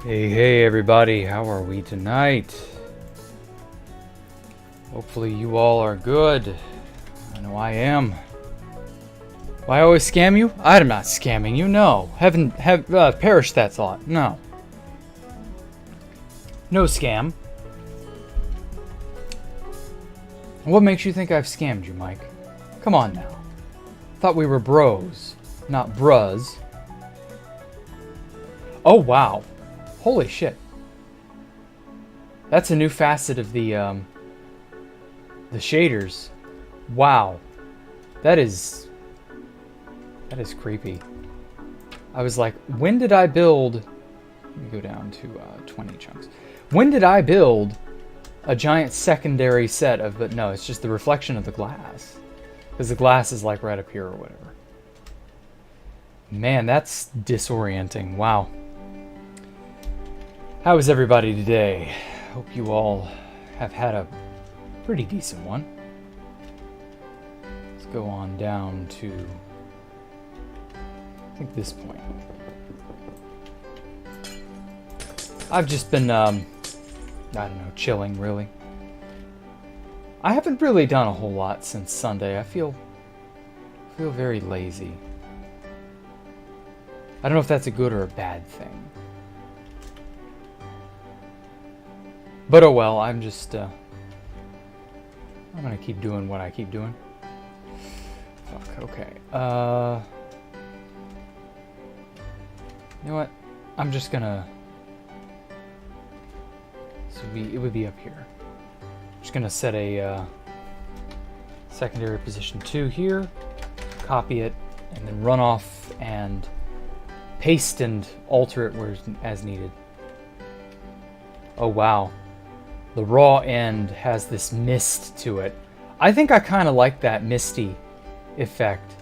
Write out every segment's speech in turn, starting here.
Hey everybody, how are we tonight? Hopefully you all are good. I know I am. Will I always scam you? I'm not scamming you, no. Perish that thought, no. No scam. What makes you think I've scammed you, Mike? Come on now. Thought we were bros, not bruz. Oh wow. Holy shit. That's a new facet of the shaders. Wow. That is creepy. I was like, when did I build... Let me go down to 20 chunks. When did I build a giant secondary set of... But no, it's just the reflection of the glass. Because the glass is like right up here or whatever. Man, that's disorienting. Wow. How is everybody today? Hope you all have had a pretty decent one. Let's go on down to, I think, this point. I've just been, I don't know, chilling, really. I haven't really done a whole lot since Sunday. I feel very lazy. I don't know if that's a good or a bad thing. But oh well, I'm just, I'm gonna keep doing what I keep doing. Fuck, okay. You know what? I'm just gonna... So it would be up here. Just gonna set a secondary position 2 here, copy it, and then run off and paste and alter it as needed. Oh wow. The raw end has this mist to it. I think I kind of like that misty effect.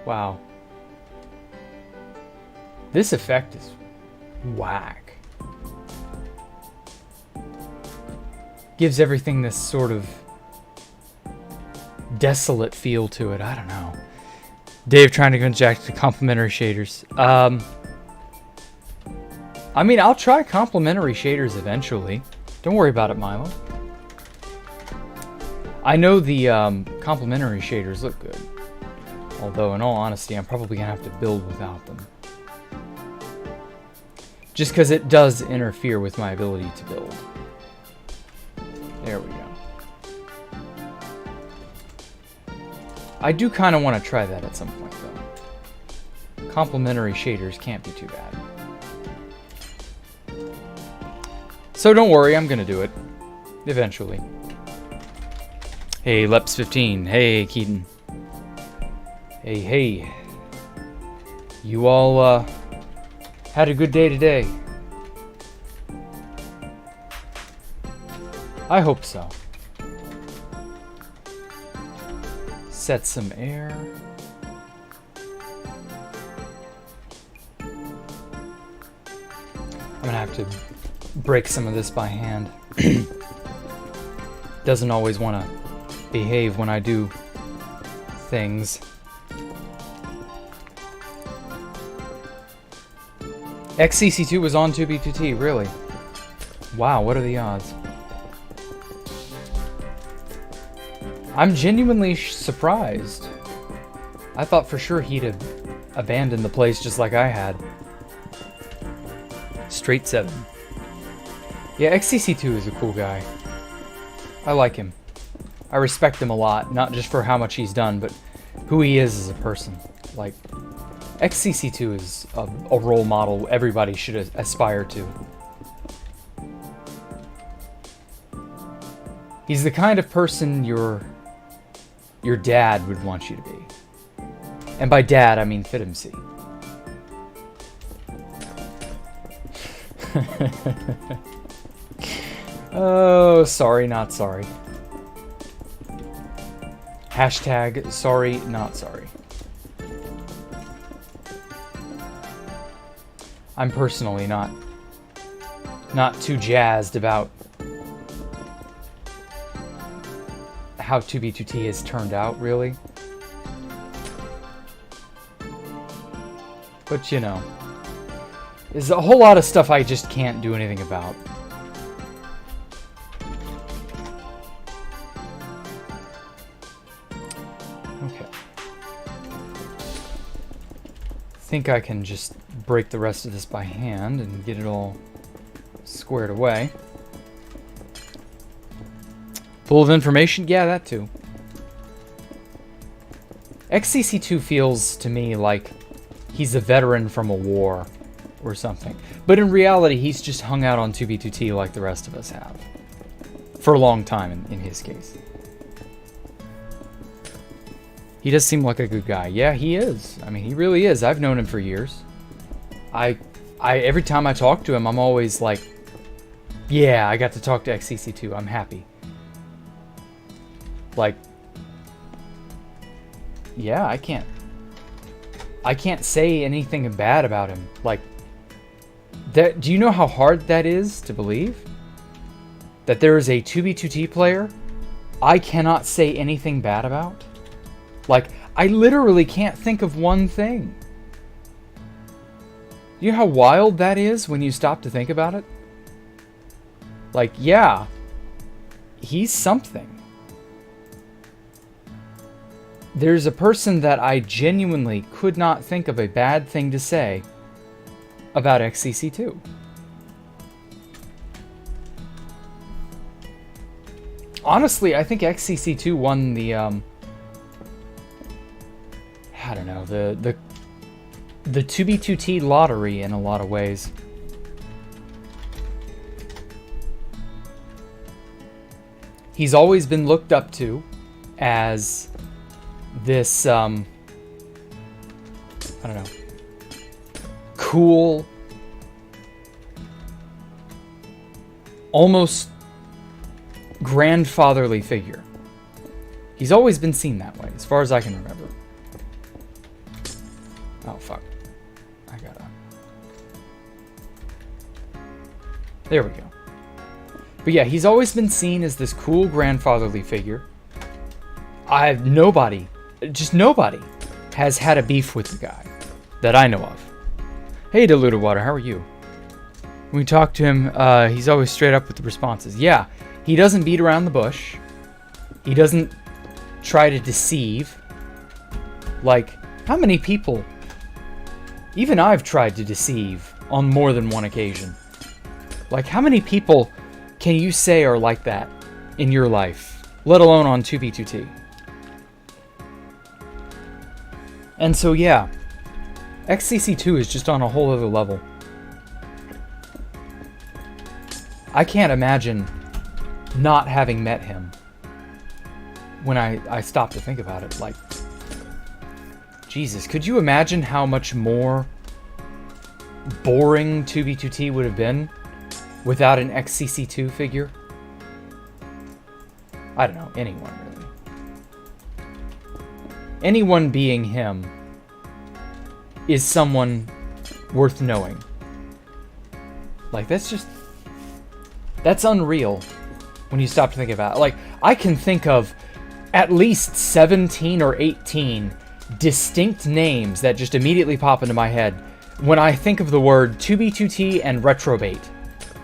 Wow. This effect is whack. Gives everything this sort of desolate feel to it. I don't know. Dave trying to inject the complementary shaders. I mean, I'll try complementary shaders eventually. Don't worry about it, Milo. I know the complementary shaders look good. Although, in all honesty, I'm probably going to have to build without them. Just because it does interfere with my ability to build. There we go. I do kind of want to try that at some point, though. Complementary shaders can't be too bad. So don't worry, I'm gonna do it. Eventually. Hey, Leps15. Hey, Keaton. Hey. You all, had a good day today. I hope so. Set some air. I'm gonna have to break some of this by hand. Doesn't always want to behave when I do things. XCC2 was on 2B2T, really? Wow, what are the odds? I'm genuinely surprised. I thought for sure he'd have abandoned the place just like I had. Straight 7. Yeah, XCC2 is a cool guy. I like him. I respect him a lot, not just for how much he's done, but who he is as a person. Like, XCC2 is a role model everybody should aspire to. He's the kind of person your dad would want you to be. And by dad, I mean FitMC. Oh, sorry, not sorry. Hashtag sorry, not sorry. I'm personally not too jazzed about how 2B2T has turned out, really. But you know, There's a whole lot of stuff I just can't do anything about. Okay. I think I can just break the rest of this by hand and get it all squared away. Full of information? Yeah, that too. XCC2 feels to me like he's a veteran from a war or something. But in reality, he's just hung out on 2B2T like the rest of us have. For a long time, in his case. He does seem like a good guy. Yeah, he is. I mean, he really is. I've known him for years. Every time I talk to him, I'm always like, yeah, I got to talk to XCC2. I'm happy. Like, yeah, I can't say anything bad about him. Like, that. Do you know how hard that is to believe? That there is a 2B2T player I cannot say anything bad about? Like, I literally can't think of one thing. You know how wild that is when you stop to think about it? Like, yeah, he's something. There's a person that I genuinely could not think of a bad thing to say about XCC2. Honestly, I think XCC2 won the, I don't know, the 2B2T lottery in a lot of ways. He's always been looked up to as this, I don't know, cool, almost grandfatherly figure. He's always been seen that way, as far as I can remember. Oh, fuck. I gotta... There we go. But yeah, he's always been seen as this cool grandfatherly figure. Nobody has had a beef with the guy that I know of. Hey, Diluted Water, how are you? When we talk to him, he's always straight up with the responses. Yeah, he doesn't beat around the bush. He doesn't try to deceive. Like, how many people... Even I've tried to deceive on more than one occasion. Like, how many people can you say are like that in your life, let alone on 2B2T? And so, yeah, XCC2 is just on a whole other level. I can't imagine not having met him when I stop to think about it. Like, Jesus, could you imagine how much more boring 2B2T would have been without an XCC2 figure? I don't know, anyone really. Anyone being him is someone worth knowing. Like, that's unreal when you stop to think about it. Like, I can think of at least 17 or 18 distinct names that just immediately pop into my head when I think of the word 2B2T and reprobate.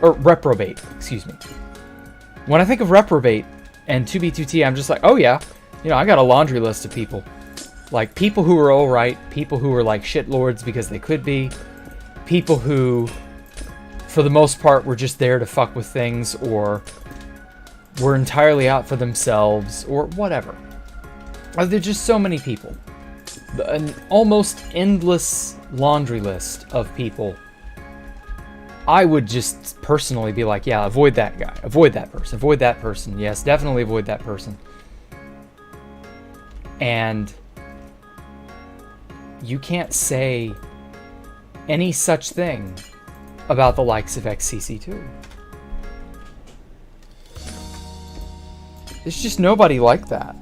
Or reprobate, excuse me. When I think of reprobate and 2B2T, I'm just like, oh yeah, you know, I got a laundry list of people. Like, people who are alright, people who are like shitlords because they could be, people who, for the most part, were just there to fuck with things, or were entirely out for themselves, or whatever. There's just so many people. An almost endless laundry list of people. I would just personally be like, yeah, avoid that guy, avoid that person, yes, definitely avoid that person. And you can't say any such thing about the likes of XCC2. There's just nobody like that.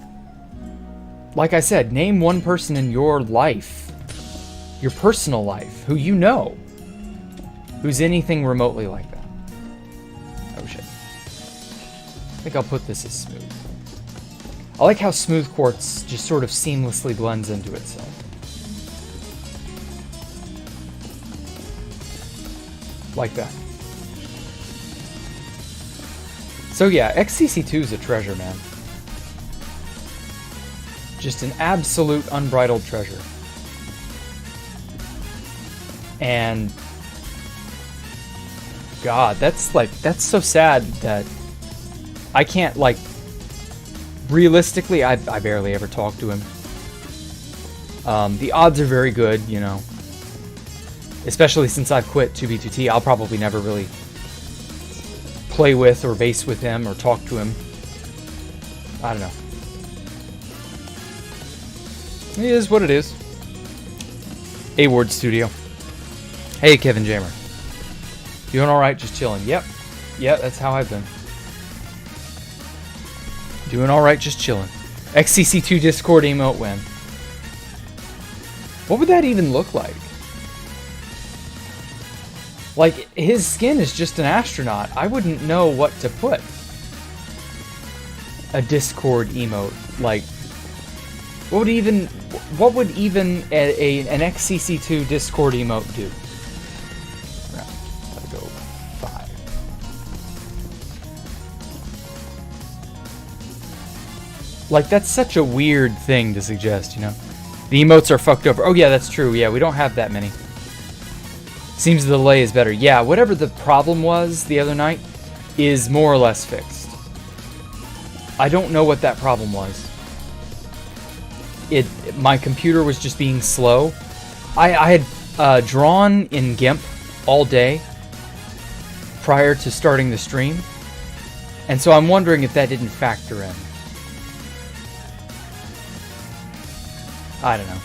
Like I said, name one person in your life, your personal life, who you know, who's anything remotely like that. Oh shit. I think I'll put this as smooth. I like how smooth quartz just sort of seamlessly blends into itself. like that. So yeah, XCC2 is a treasure, man. Just an absolute unbridled treasure. And God, that's so sad that I can't, like, realistically, I barely ever talk to him. The odds are very good, you know. Especially since I've quit 2B2T, I'll probably never really play with or base with him or talk to him. I don't know. It is what it is. A-Ward Studio. Hey, Kevin Jammer. Doing alright, just chilling. Yep. Yeah, that's how I've been. Doing alright, just chilling. XCC2 Discord emote win. What would that even look like? Like, his skin is just an astronaut. I wouldn't know what to put. A Discord emote. Like, what would even an XCC2 Discord emote do? Gotta go 5. Like, that's such a weird thing to suggest, you know? The emotes are fucked over. Oh yeah, that's true. Yeah, we don't have that many. Seems the delay is better. Yeah, whatever the problem was the other night is more or less fixed. I don't know what that problem was. My computer was just being slow. I had drawn in GIMP all day prior to starting the stream, and so I'm wondering if that didn't factor in. I don't know.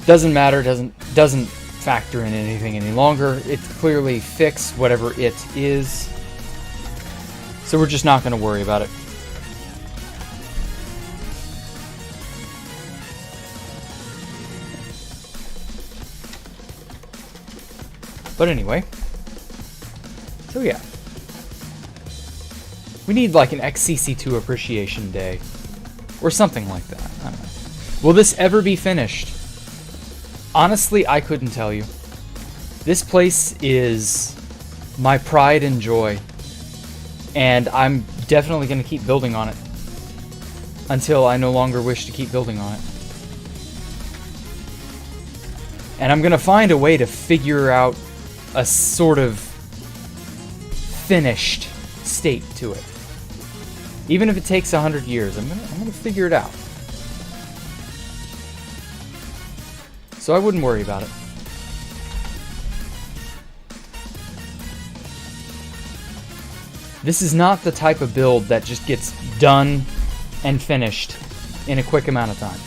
Doesn't matter. Doesn't factor in anything any longer. It's clearly fixed, whatever it is. So we're just not going to worry about it. But anyway. So yeah. We need like an XCC2 appreciation day. Or something like that. I don't know. Will this ever be finished? Honestly, I couldn't tell you. This place is my pride and joy. And I'm definitely going to keep building on it. Until I no longer wish to keep building on it. And I'm going to find a way to figure out a sort of finished state to it. Even if it takes 100 years, I'm gonna figure it out. So I wouldn't worry about it. This is not the type of build that just gets done and finished in a quick amount of time.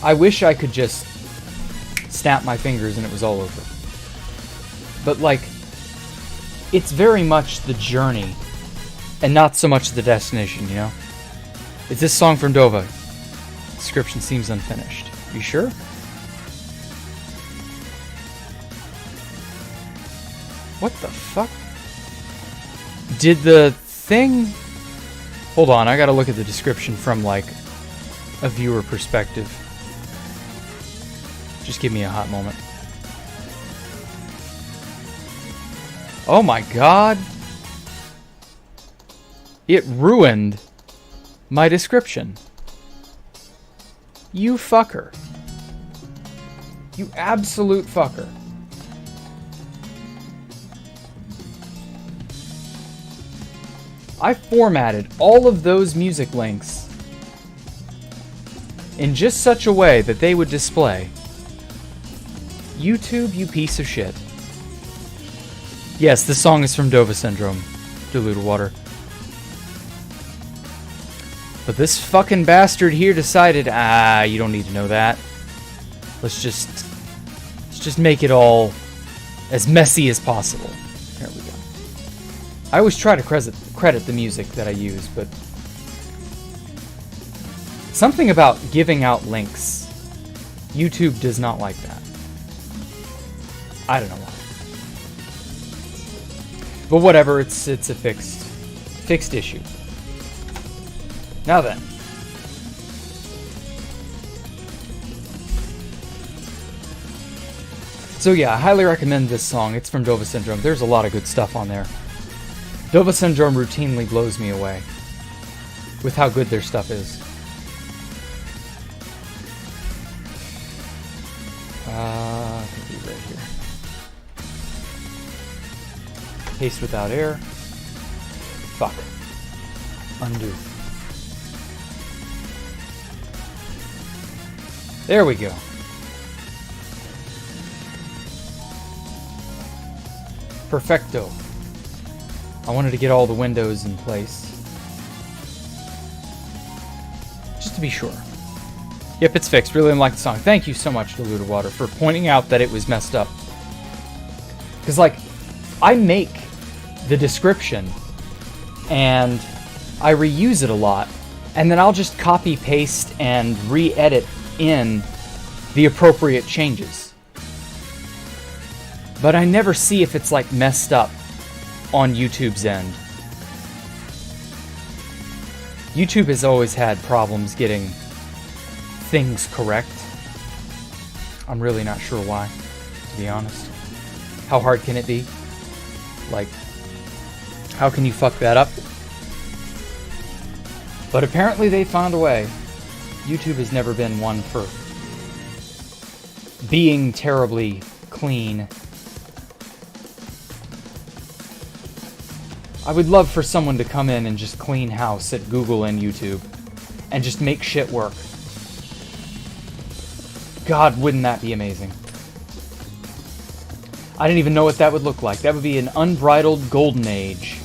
I wish I could just snap my fingers and it was all over. But like, it's very much the journey and not so much the destination, you know? It's this song from Dovah. Description seems unfinished. You sure? What the fuck? Did the thing... Hold on, I gotta look at the description from, like, a viewer perspective. Just give me a hot moment. Oh my god! It ruined my description. You fucker. You absolute fucker. I formatted all of those music links in just such a way that they would display. YouTube, you piece of shit. Yes, this song is from Dovah Syndrome. Diluted water. But this fucking bastard here decided, you don't need to know that. Let's just make it all as messy as possible. There we go. I always try to credit the music that I use, but something about giving out links. YouTube does not like that. I don't know why. But whatever, it's a fixed issue. Now then. So yeah, I highly recommend this song. It's from Dovah Syndrome. There's a lot of good stuff on there. Dovah Syndrome routinely blows me away with how good their stuff is. I think we're right here. Paste without air. Fuck. Undo. There we go. Perfecto. I wanted to get all the windows in place. Just to be sure. Yep, it's fixed. Really like the song. Thank you so much, Diluted Water, for pointing out that it was messed up. Because, like, I make the description and I reuse it a lot, and then I'll just copy, paste, and re-edit in the appropriate changes. But I never see if it's, like, messed up on YouTube's end. YouTube has always had problems getting things correct. I'm really not sure why, to be honest. How hard can it be? Like, how can you fuck that up? But apparently they found a way. YouTube has never been one for being terribly clean. I would love for someone to come in and just clean house at Google and YouTube and just make shit work. God, wouldn't that be amazing? I didn't even know what that would look like. That would be an unbridled golden age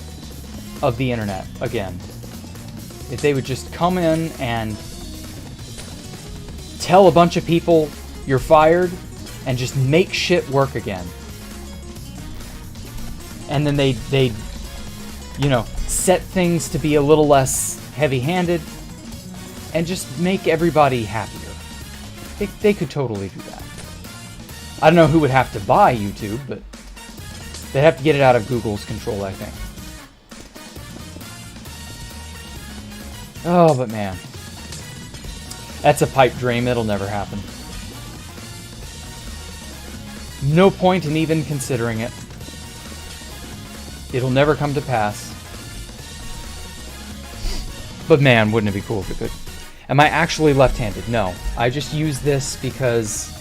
of the internet again. If they would just come in and tell a bunch of people you're fired and just make shit work again. And then they you know, set things to be a little less heavy-handed and just make everybody happier. They could totally do that. I don't know who would have to buy YouTube, but they'd have to get it out of Google's control, I think. Oh, but man. That's a pipe dream. It'll never happen. No point in even considering it. It'll never come to pass. But man, wouldn't it be cool if it could? Am I actually left-handed? No. I just use this because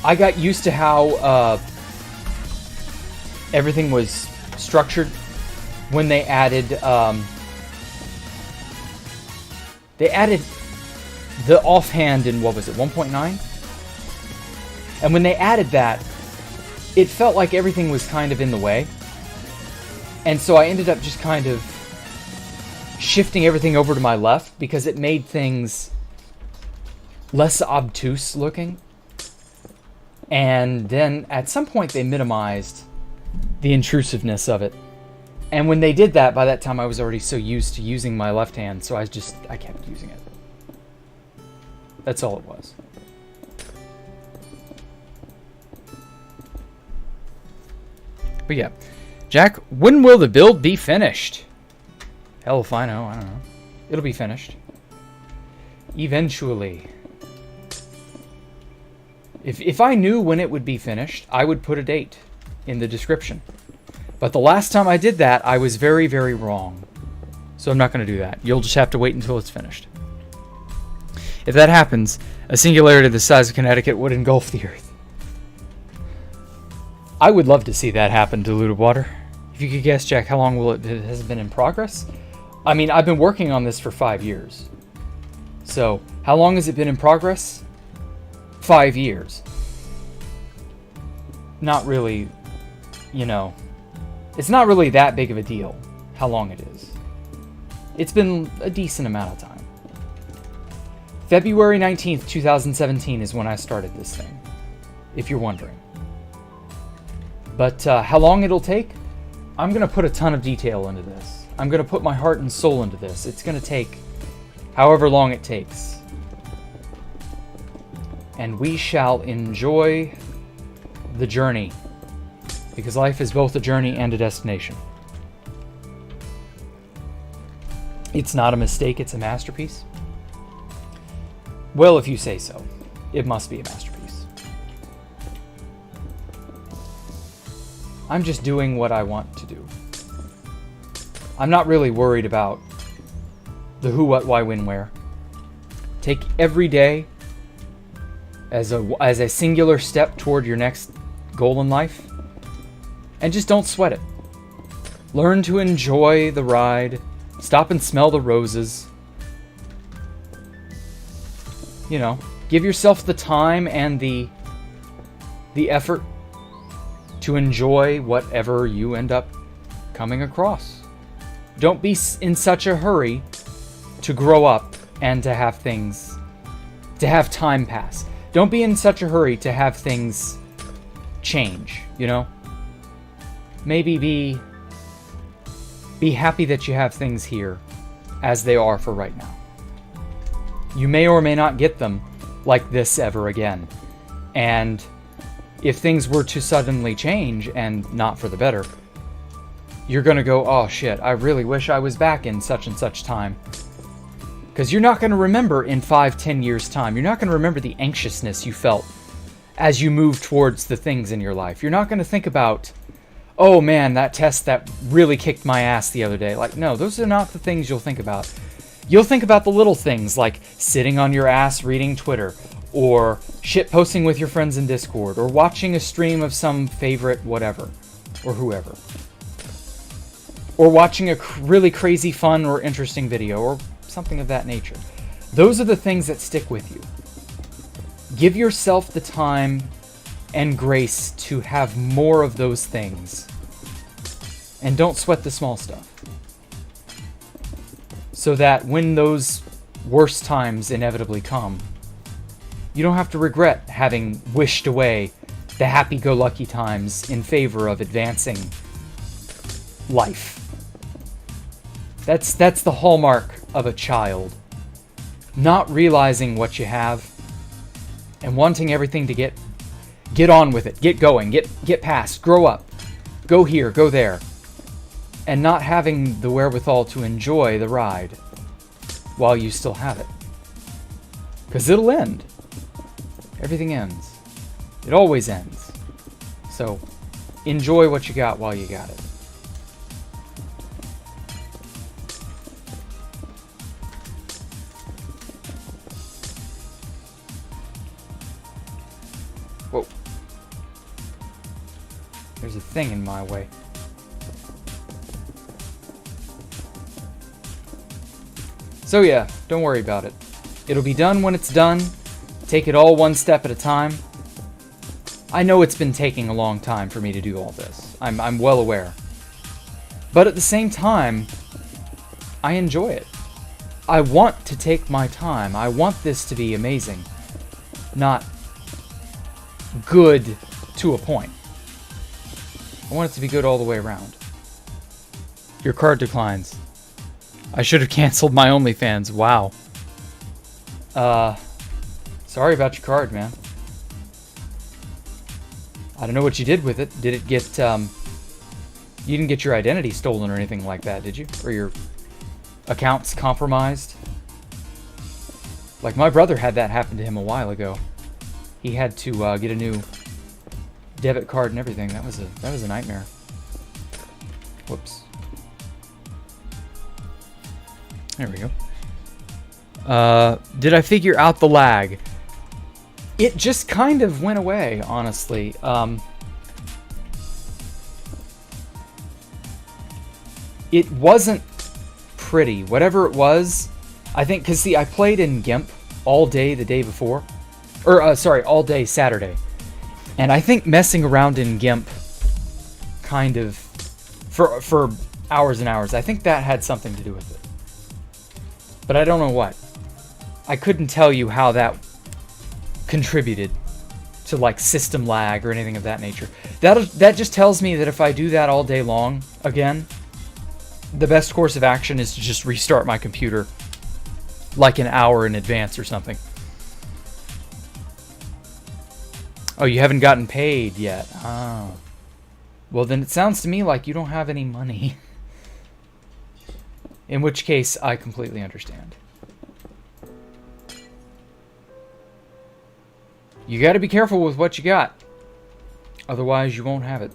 I got used to how everything was structured when they added the offhand in, what was it, 1.9? And when they added that, it felt like everything was kind of in the way. And so I ended up just kind of shifting everything over to my left because it made things less obtuse looking. And then at some point they minimized the intrusiveness of it. And when they did that, by that time I was already so used to using my left hand, so I kept using it. That's all it was. But yeah. Jack, when will the build be finished? Hell if I know, I don't know. It'll be finished. Eventually. If I knew when it would be finished, I would put a date in the description. But the last time I did that, I was very, very wrong. So I'm not going to do that. You'll just have to wait until it's finished. If that happens, a singularity the size of Connecticut would engulf the Earth. I would love to see that happen, Diluted Water. If you could guess, Jack, how long has it been in progress? I mean, I've been working on this for 5 years. So, how long has it been in progress? 5 years. Not really, you know, it's not really that big of a deal how long it is. It's been a decent amount of time. February 19th, 2017 is when I started this thing, if you're wondering. But how long it'll take? I'm going to put a ton of detail into this. I'm going to put my heart and soul into this. It's going to take however long it takes. And we shall enjoy the journey. Because life is both a journey and a destination. It's not a mistake, it's a masterpiece. Well, if you say so. It must be a masterpiece. I'm just doing what I want to do. I'm not really worried about the who, what, why, when, where. Take every day as a singular step toward your next goal in life, and just don't sweat it. Learn to enjoy the ride. Stop and smell the roses. You know, give yourself the time and the effort to enjoy whatever you end up coming across. Don't be in such a hurry to grow up and to have time pass. Don't be in such a hurry to have things change, you know? Maybe be happy that you have things here as they are for right now. You may or may not get them like this ever again. And if things were to suddenly change and not for the better, you're going to go, oh shit, I really wish I was back in such and such time. Because you're not going to remember in 5-10 years' time. You're not going to remember the anxiousness you felt as you move towards the things in your life. You're not going to think about, oh man, that test that really kicked my ass the other day. Like, no, those are not the things you'll think about. You'll think about the little things like sitting on your ass reading Twitter, or shit posting with your friends in Discord, or watching a stream of some favorite whatever, or whoever. Or watching a really crazy, fun, or interesting video, or something of that nature. Those are the things that stick with you. Give yourself the time and grace to have more of those things. And don't sweat the small stuff. So that when those worst times inevitably come, you don't have to regret having wished away the happy-go-lucky times in favor of advancing life. That's the hallmark of a child. Not realizing what you have and wanting everything to get on with it, get going, get past, grow up, go here, go there, and not having the wherewithal to enjoy the ride while you still have it. Because it'll end. Everything ends. It always ends. So enjoy what you got while you got it. Whoa. There's a thing in my way. So yeah, don't worry about it. It'll be done when it's done. Take it all one step at a time. I know it's been taking a long time for me to do all this. I'm well aware. But at the same time, I enjoy it. I want to take my time. I want this to be amazing. Not good to a point. I want it to be good all the way around. Your card declines. I should have canceled my OnlyFans. Wow. Sorry about your card, man. I don't know what you did with it. Did it get, you didn't get your identity stolen or anything like that, did you? Or your accounts compromised? Like, my brother had that happen to him a while ago. He had to get a new debit card and everything. That was a nightmare. Whoops. There we go. Did I figure out the lag? It just kind of went away, honestly. It wasn't pretty. Whatever it was, I think, because see, I played in GIMP all day the day before. Or, sorry, all day Saturday. And I think messing around in GIMP kind of, for hours and hours, I think that had something to do with it. But I don't know what. I couldn't tell you how that contributed to like system lag or anything of that nature. That just tells me that if I do that all day long again, the best course of action is to just restart my computer like an hour in advance or something. Oh, you haven't gotten paid yet. Oh. Well, then it sounds to me like you don't have any money. In which case, I completely understand. You got to be careful with what you got. Otherwise, you won't have it.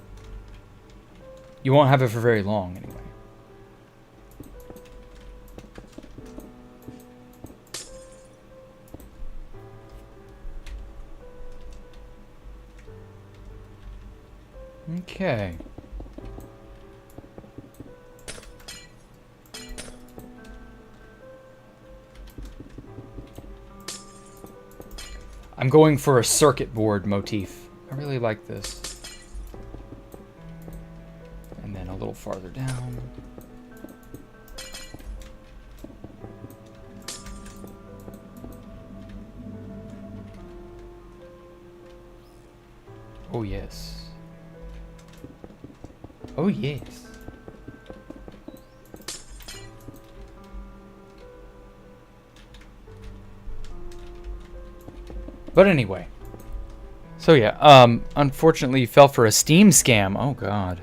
You won't have it for very long, anyway. Okay. I'm going for a circuit board motif. I really like this. And then a little farther down. Oh, yes. Oh, yes. But anyway. So yeah, unfortunately fell for a Steam scam. Oh, God.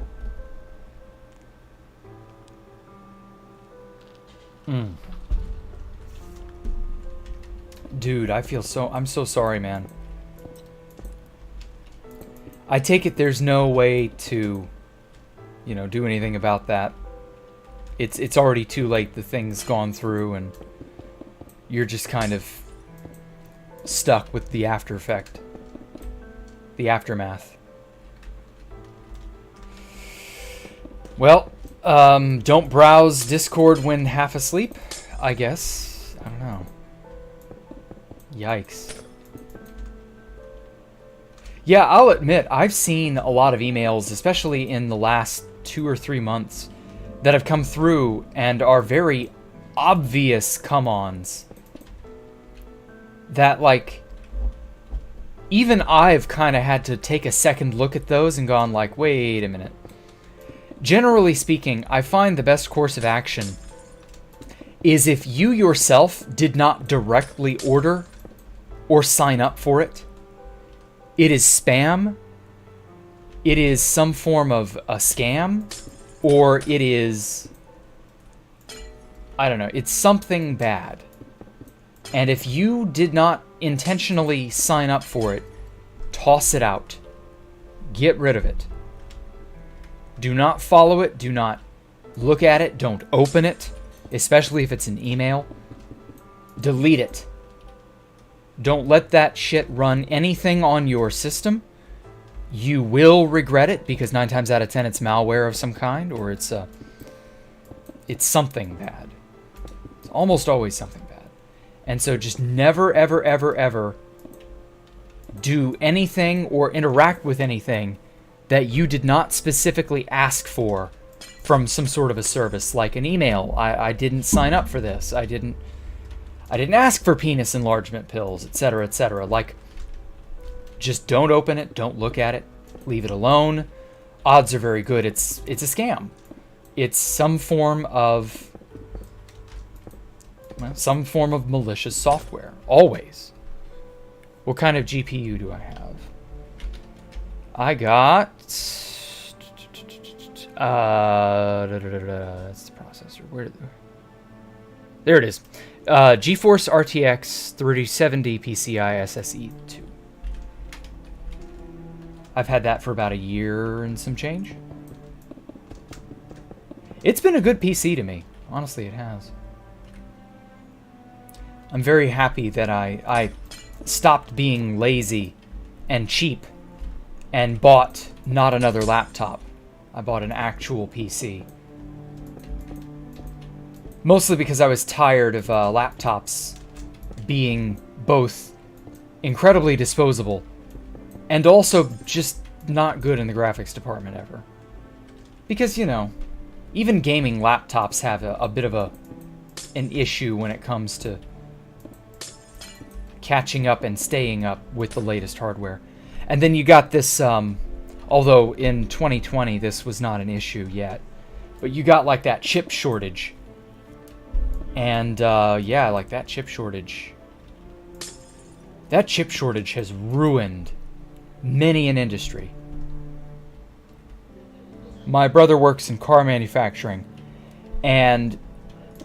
Dude, I'm so sorry, man. I take it there's no way to, you know, do anything about that. It's already too late. The thing's gone through, and you're just kind of stuck with the after effect, the aftermath. Well, don't browse Discord when half asleep, I guess. I don't know. Yikes. Yeah, I'll admit, I've seen a lot of emails, especially in the last 2 or 3 months, that have come through and are very obvious come-ons. That, like, even I've kind of had to take a second look at those and gone like, wait a minute. Generally speaking, I find the best course of action is if you yourself did not directly order or sign up for it. It is spam, it is some form of a scam, or it is, I don't know, it's something bad. And if you did not intentionally sign up for it, toss it out. Get rid of it. Do not follow it, do not look at it, don't open it, especially if it's an email. Delete it. Don't let that shit run anything on your system. You will regret it, because 9 times out of 10 it's malware of some kind, or it's something bad. It's almost always something bad. And so just never, ever, ever, ever do anything or interact with anything that you did not specifically ask for from some sort of a service, like an email. I didn't sign up for this. I didn't ask for penis enlargement pills, etc., etc. Like, just don't open it, don't look at it, leave it alone. Odds are very good it's a scam. It's some form of malicious software. Always. What kind of GPU do I have? I got that's the processor. There it is. GeForce RTX 3070 PCI SSE 2. I've had that for about a year and some change. It's been a good PC to me. Honestly, it has. I'm very happy that I stopped being lazy and cheap and bought not another laptop. I bought an actual PC. Mostly because I was tired of laptops being both incredibly disposable and also just not good in the graphics department ever. Because, you know, even gaming laptops have a bit of an issue when it comes to catching up and staying up with the latest hardware. And then you got this, although in 2020 this was not an issue yet, but you got like that chip shortage. And yeah, like that chip shortage has ruined many an industry. My brother works in car manufacturing, and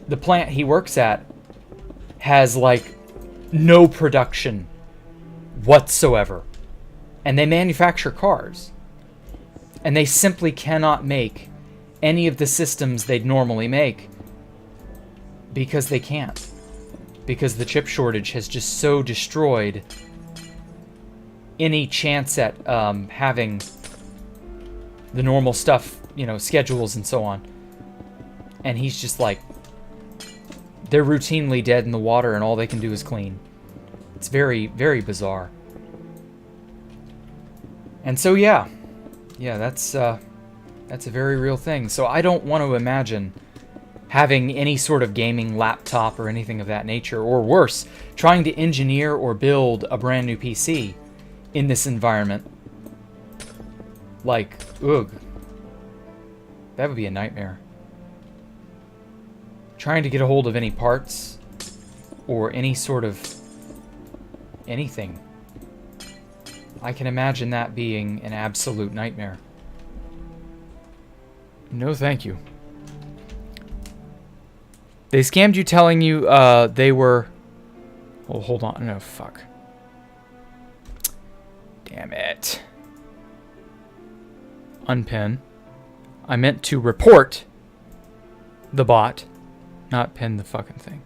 the plant he works at has like no production whatsoever. And they manufacture cars. And they simply cannot make any of the systems they'd normally make because they can't. Because the chip shortage has just so destroyed any chance at having the normal stuff, you know, schedules and so on. And he's just like, they're routinely dead in the water and all they can do is clean. It's very, very bizarre. And so, yeah, that's a very real thing. So I don't want to imagine having any sort of gaming laptop or anything of that nature, or worse, trying to engineer or build a brand new PC in this environment. Like, ugh. That would be a nightmare. Trying to get a hold of any parts or any sort of anything. I can imagine that being an absolute nightmare. No, thank you. They scammed you telling you they were... Oh, hold on. No, fuck. Damn it. Unpin. I meant to report the bot, not pin the fucking thing.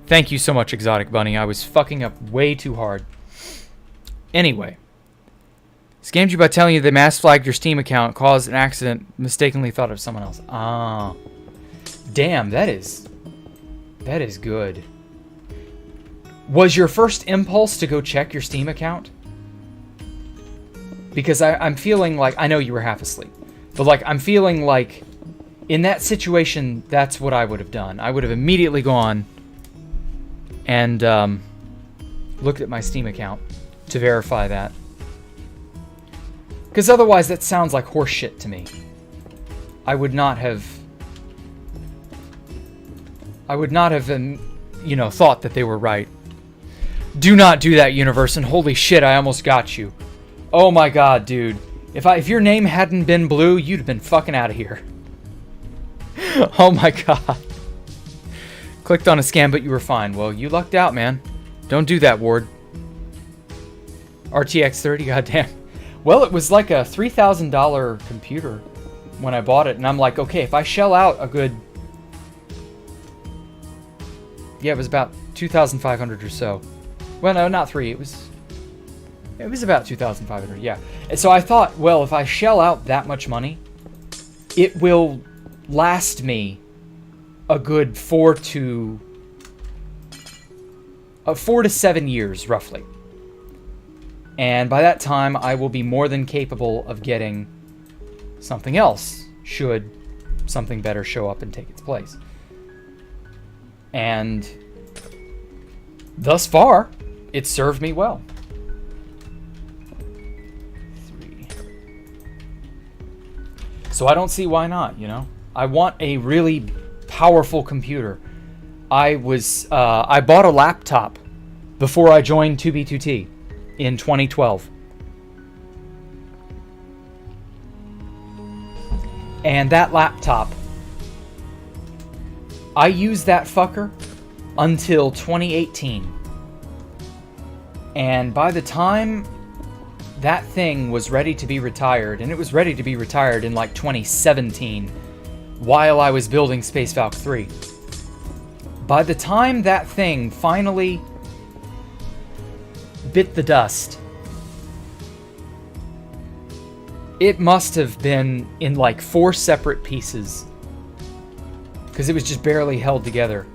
Thank you so much, Exotic Bunny. I was fucking up way too hard. Anyway. Scammed you by telling you they mass flagged your Steam account, caused an accident, mistakenly thought of someone else. Ah. Damn, that is good. Was your first impulse to go check your Steam account? Because I'm feeling like, I know you were half asleep, but like, I'm feeling like in that situation, that's what I would have done. I would have immediately gone and looked at my Steam account to verify that. Because otherwise that sounds like horse shit to me. I would not have, you know, thought that they were right. Do not do that, Universe, and holy shit, I almost got you. Oh my god, dude. If your name hadn't been blue, you'd have been fucking out of here. Oh my god. Clicked on a scam, but you were fine. Well, you lucked out, man. Don't do that, Ward. RTX 30, goddamn. Well, it was like a $3,000 computer when I bought it, and I'm like, okay, if I shell out a good... Yeah, it was about 2,500 or so. Well, no, not 3. It was about 2,500, yeah. And so I thought, well, if I shell out that much money, it will last me a good 4 to 7 years, roughly. And by that time, I will be more than capable of getting something else, should something better show up and take its place. And thus far, it served me well. 3. So I don't see why not, you know? I want a really powerful computer. I bought a laptop before I joined 2B2T in 2012. And that laptop, I used that fucker until 2018. And by the time that thing was ready to be retired, and it was ready to be retired in like 2017, while I was building Space Valk 3. By the time that thing finally bit the dust, it must have been in like 4 separate pieces, because it was just barely held together.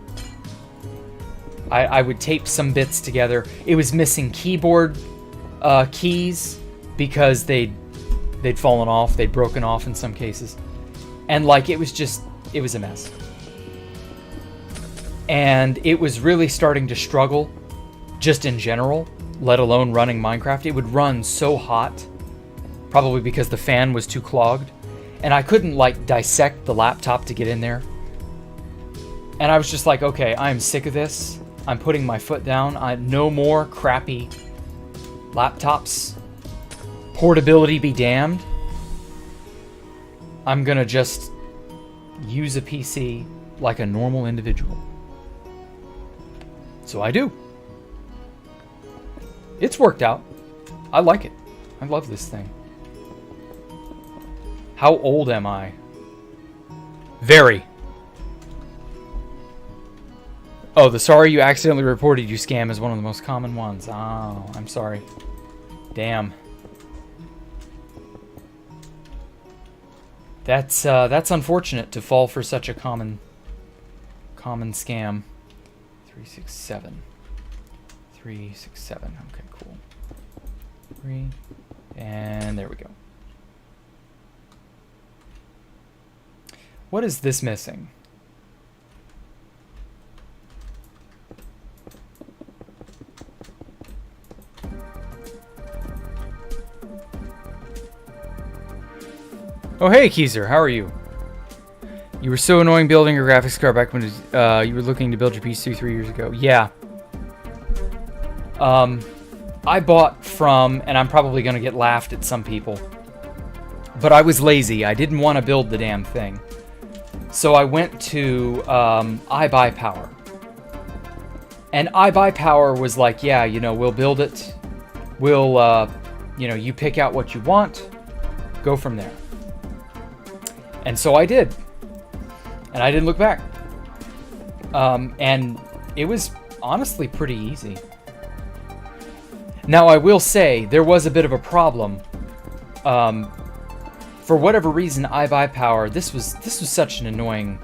I would tape some bits together. It was missing keyboard keys because they'd fallen off, they'd broken off in some cases. And like, it was a mess. And it was really starting to struggle just in general, let alone running Minecraft. It would run so hot, probably because the fan was too clogged. And I couldn't like dissect the laptop to get in there. And I was just like, okay, I'm sick of this. I'm putting my foot down. No more crappy laptops. Portability be damned. I'm gonna just use a PC like a normal individual. So I do. It's worked out. I like it. I love this thing. How old am I? Very. Oh, the sorry you accidentally reported you scam is one of the most common ones. Oh, I'm sorry. Damn. That's unfortunate to fall for such a common scam. 367. 367. Okay, cool. 3. And there we go. What is this missing? Oh, hey, Keezer, how are you? You were so annoying building your graphics card back when you were looking to build your PC 3 years ago. Yeah. I bought from, and I'm probably going to get laughed at some people, but I was lazy. I didn't want to build the damn thing. So I went to iBuyPower. And iBuyPower was like, yeah, you know, we'll build it. We'll, you know, you pick out what you want. Go from there. And so I did. And I didn't look back. And it was honestly pretty easy. Now, I will say, there was a bit of a problem. For whatever reason, iBuyPower, this was such an annoying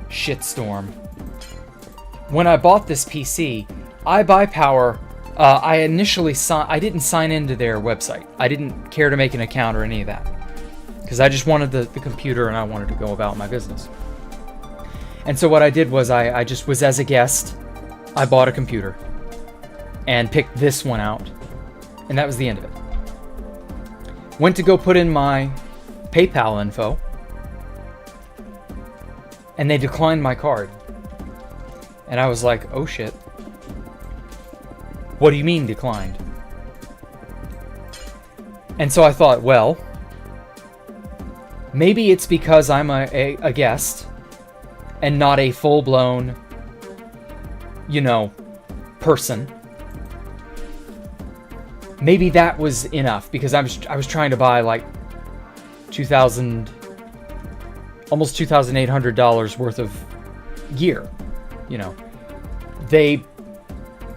shitstorm. When I bought this PC, iBuyPower, I initially I didn't sign into their website. I didn't care to make an account or any of that. Because I just wanted the computer and I wanted to go about my business. And so what I did was I just was as a guest. I bought a computer and picked this one out. And that was the end of it. Went to go put in my PayPal info. And they declined my card. And I was like, oh shit. What do you mean declined? And so I thought, well, maybe it's because I'm a guest and not a full-blown, you know, person. Maybe that was enough because I was trying to buy like almost $2,800 worth of gear. You know, they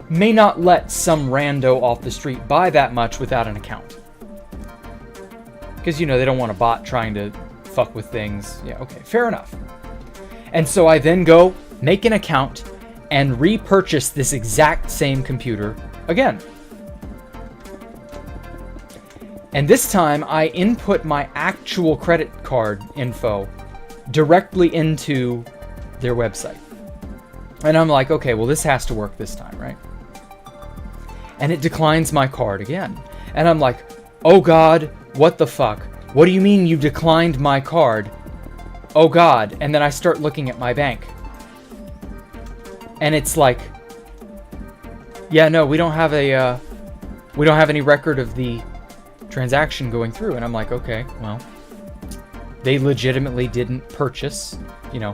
may not let some rando off the street buy that much without an account. Because, you know, they don't want a bot trying to fuck with things. Yeah, okay, fair enough. And so I then go make an account and repurchase this exact same computer again. And this time I input my actual credit card info directly into their website. And I'm like, okay, well, this has to work this time, right? And it declines my card again. And I'm like, oh God, what the fuck? What do you mean you declined my card? Oh God. And then I start looking at my bank. And it's like, yeah, no, we don't have any record of the transaction going through. And I'm like, okay, well, they legitimately didn't purchase, you know.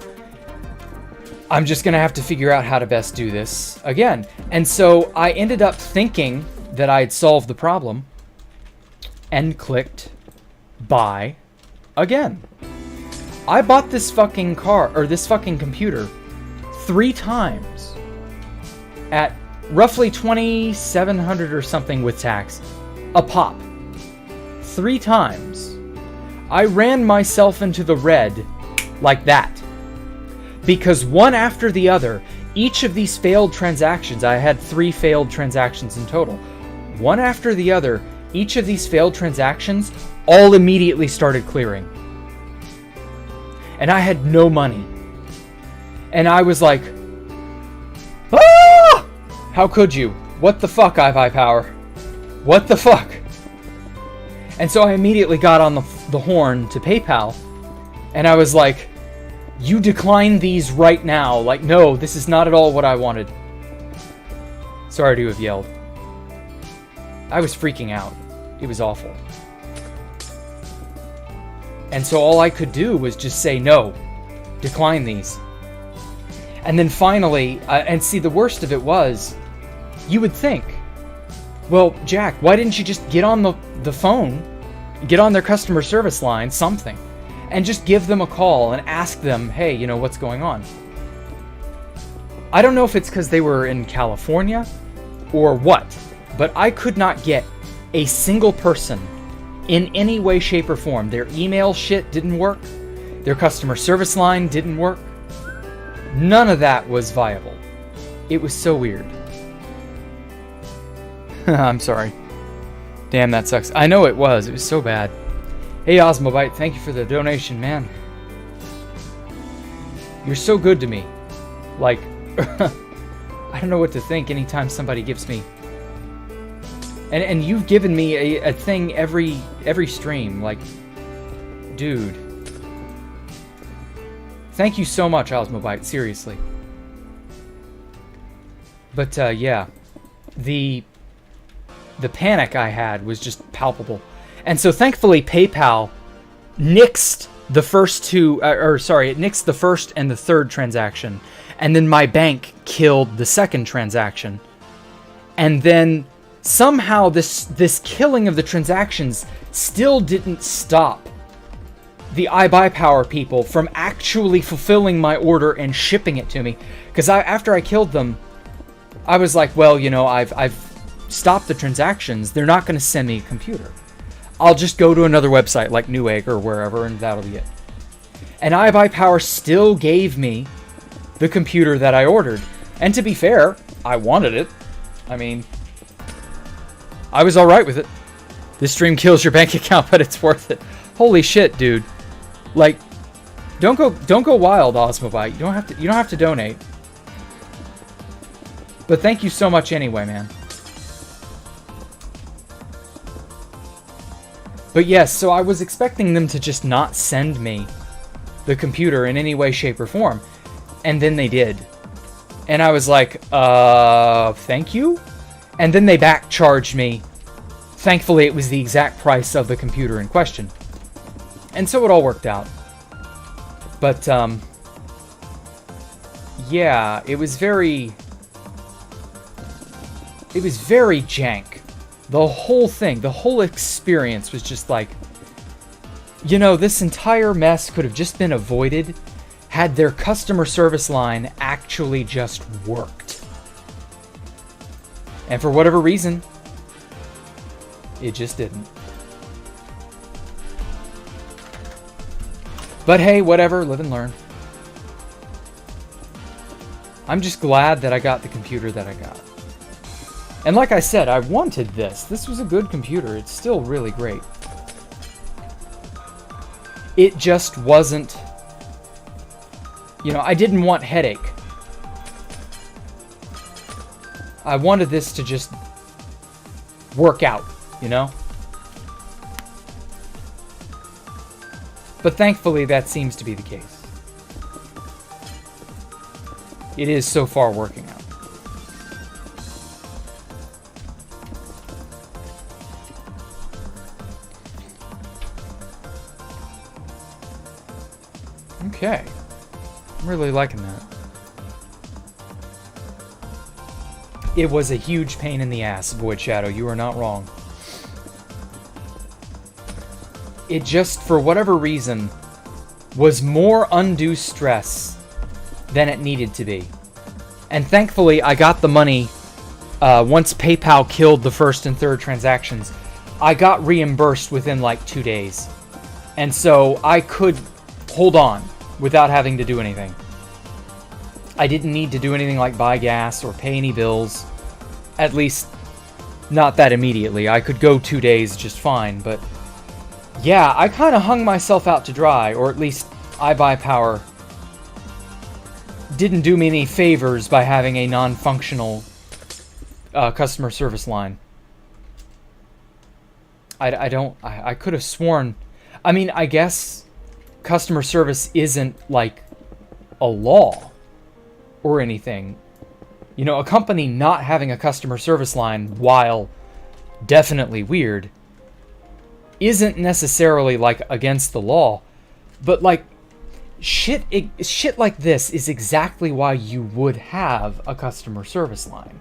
I'm just going to have to figure out how to best do this again. And so I ended up thinking that I'd solved the problem and clicked buy again. I bought this fucking this fucking computer 3 times at roughly $2,700 or something with tax a pop. 3 times. I ran myself into the red like that. Because one after the other, each of these failed transactions, I had 3 failed transactions in total. One after the other, each of these failed transactions all immediately started clearing. And I had no money. And I was like, ah! How could you? What the fuck, iBuyPower? What the fuck? And so I immediately got on the horn to PayPal. And I was like, you decline these right now. Like, no, this is not at all what I wanted. Sorry to have yelled. I was freaking out. It was awful. And so all I could do was just say, no, decline these. And then finally, and see, the worst of it was, you would think, well, Jack, why didn't you just get on the phone, get on their customer service line, something, and just give them a call and ask them, hey, you know, what's going on? I don't know if it's because they were in California or what, but I could not get a single person in any way, shape, or form. Their email shit didn't work. Their customer service line didn't work. None of that was viable. It was so weird. I'm sorry. Damn, that sucks. I know it was. It was so bad. Hey, Osmobite, thank you for the donation, man. You're so good to me. Like, I don't know what to think anytime somebody gives me... And you've given me a thing every stream. Like, dude. Thank you so much, Osmobite. Seriously. But, yeah. The panic I had was just palpable. And so, thankfully, PayPal nixed the first two... it nixed the first and the third transaction. And then my bank killed the second transaction. And then... somehow this killing of the transactions still didn't stop the iBuyPower people from actually fulfilling my order and shipping it to me. Because after I killed them, I was like, well, you know, I've stopped the transactions. They're not going to send me a computer. I'll just go to another website like Newegg or wherever, and that'll be it. And iBuyPower still gave me the computer that I ordered. And to be fair, I wanted it. I mean, I was all right with it. This stream kills your bank account, but it's worth it. Holy shit, dude! Like, don't go wild, Osmobite. You don't have to donate. But thank you so much anyway, man. But yes, so I was expecting them to just not send me the computer in any way, shape, or form, and then they did. And I was like, thank you? And then they back charged me. Thankfully, it was the exact price of the computer in question. And so it all worked out. But, yeah, it was very jank. The whole thing, the whole experience was just like, you know, this entire mess could have just been avoided had their customer service line actually just worked. And for whatever reason, it just didn't. But hey, whatever, live and learn. I'm just glad that I got the computer that I got. And like I said, I wanted this. This was a good computer. It's still really great. It just wasn't... You know, I didn't want headache. I wanted this to just work out, you know? But thankfully, that seems to be the case. It is so far working out. Okay. I'm really liking that. It was a huge pain in the ass, Void Shadow. You are not wrong. It just, for whatever reason, was more undue stress than it needed to be. And thankfully, I got the money once PayPal killed the first and third transactions. I got reimbursed within like 2 days. And so I could hold on without having to do anything. I didn't need to do anything like buy gas or pay any bills. At least, not that immediately. I could go 2 days just fine, but... yeah, I kind of hung myself out to dry, or at least iBuyPower didn't do me any favors by having a non-functional customer service line. I could have sworn... I mean, I guess customer service isn't, like, a law or anything. You know, a company not having a customer service line, while definitely weird, isn't necessarily, like, against the law. But, like, shit like this is exactly why you would have a customer service line.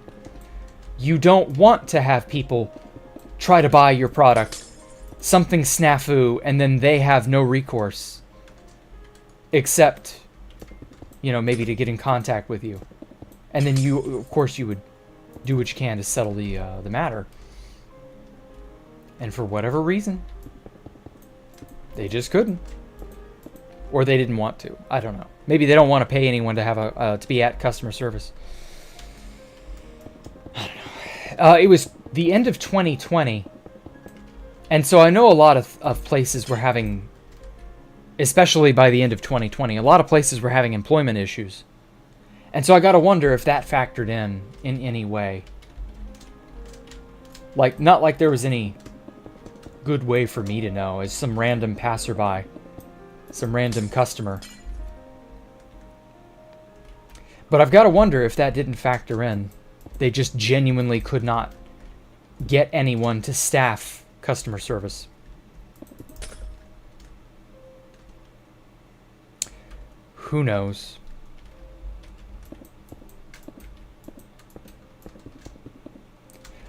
You don't want to have people try to buy your product, something snafu, and then they have no recourse except, you know, maybe to get in contact with you. And then you, of course, you would do what you can to settle the matter. And for whatever reason, they just couldn't. Or they didn't want to. I don't know. Maybe they don't want to pay anyone to have to be at customer service. I don't know. It was the end of 2020. And so I know a lot of places were having, especially by the end of 2020, a lot of places were having employment issues. And so I got to wonder if that factored in any way. Like, not like there was any good way for me to know as some random passerby, some random customer. But I've got to wonder if that didn't factor in. They just genuinely could not get anyone to staff customer service. Who knows?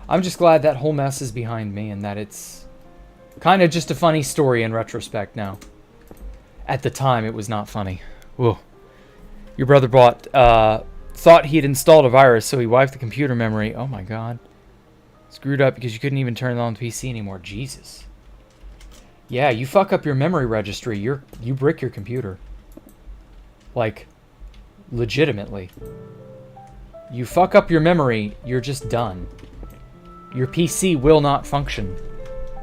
I'm just glad that whole mess is behind me and that it's kind of just a funny story in retrospect now. At the time, it was not funny. Whoa. Your brother thought he'd installed a virus, so he wiped the computer memory. Oh my god. Screwed up because you couldn't even turn it on the PC anymore. Jesus. Yeah, you fuck up your memory registry, you brick your computer. Like, legitimately. You fuck up your memory, you're just done. Your PC will not function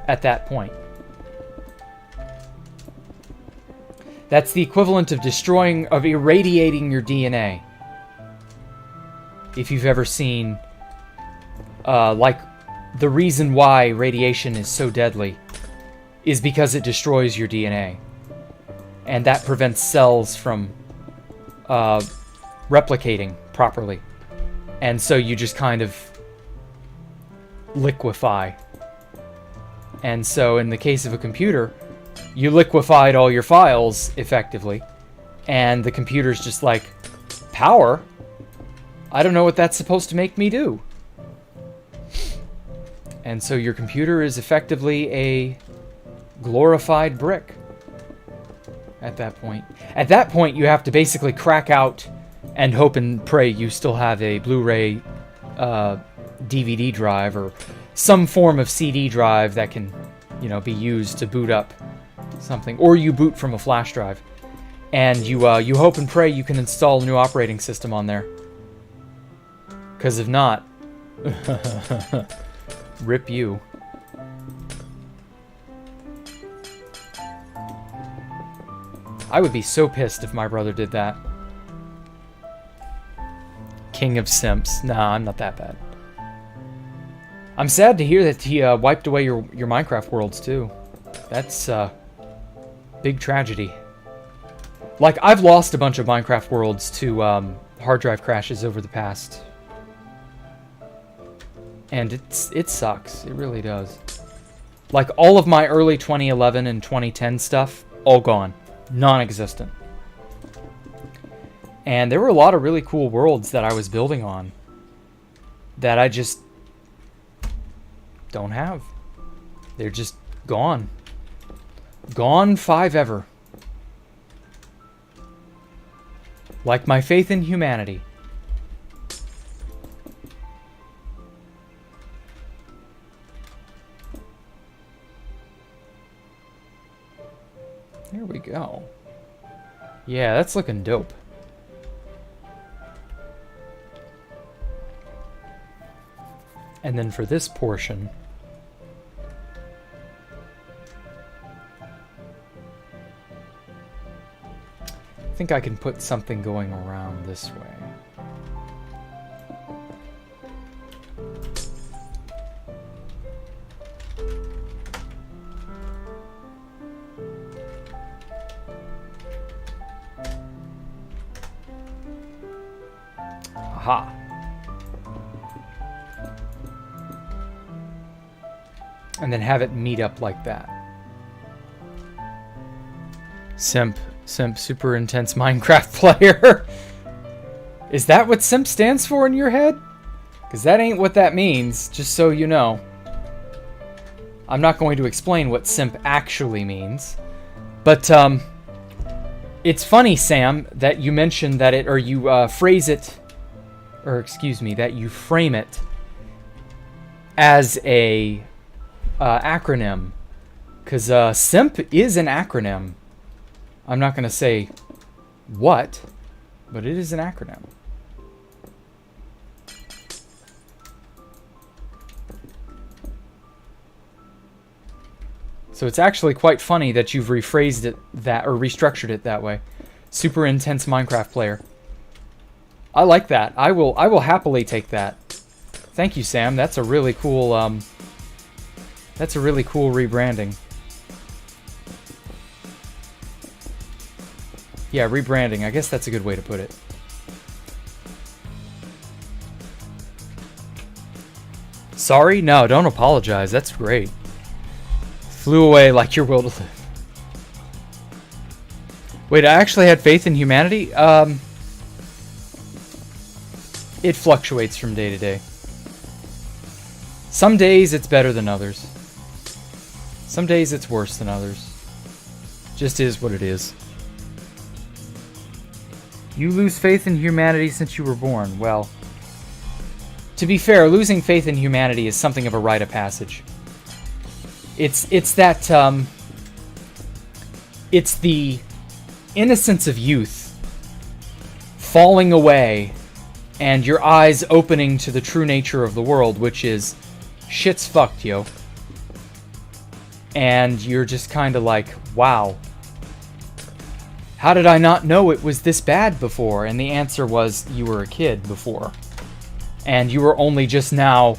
at that point. That's the equivalent of irradiating your DNA. If you've ever seen, like, the reason why radiation is so deadly is because it destroys your DNA. And that prevents cells from replicating properly. And so you just kind of liquefy. And so in the case of a computer, you liquefied all your files effectively. And the computer's just like, power? I don't know what that's supposed to make me do. And so your computer is effectively a glorified brick at that point. At that point, you have to basically crack out and hope and pray you still have a Blu-ray DVD drive or some form of CD drive that can, you know, be used to boot up something. Or you boot from a flash drive. And you hope and pray you can install a new operating system on there. Because if not, rip you. I would be so pissed if my brother did that. King of simps. Nah, I'm not that bad. I'm sad to hear that he wiped away your Minecraft worlds too. That's big tragedy. Like, I've lost a bunch of Minecraft worlds to hard drive crashes over the past. And it sucks. It really does. Like, all of my early 2011 and 2010 stuff, all gone. Non-existent. And there were a lot of really cool worlds that I was building on that I just don't have. They're just gone. Gone forever. Like my faith in humanity. There we go. Yeah, that's looking dope. And then for this portion, I think I can put something going around this way. Aha. And then have it meet up like that. Simp, super intense Minecraft player. Is that what Simp stands for in your head? Because that ain't what that means, just so you know. I'm not going to explain what simp actually means. But it's funny, Sam, that you mentioned that it, or you phrase it, or excuse me, that you frame it as a acronym. Because simp is an acronym. I'm not going to say what, but it is an acronym. So it's actually quite funny that you've rephrased it that, or restructured it that way. Super intense Minecraft player. I like that. I will happily take that. Thank you, Sam. That's a really cool rebranding. Yeah, rebranding. I guess that's a good way to put it. Sorry? No, don't apologize. That's great. Flew away like your will to live. Wait, I actually had faith in humanity? It fluctuates from day to day. Some days it's better than others. Some days it's worse than others. Just is what it is. You lose faith in humanity since you were born. Well, to be fair, losing faith in humanity is something of a rite of passage. It's that it's the innocence of youth falling away and your eyes opening to the true nature of the world, which is shit's fucked, yo. And you're just kind of like, wow. How did I not know it was this bad before? And the answer was you were a kid before. And you were only just now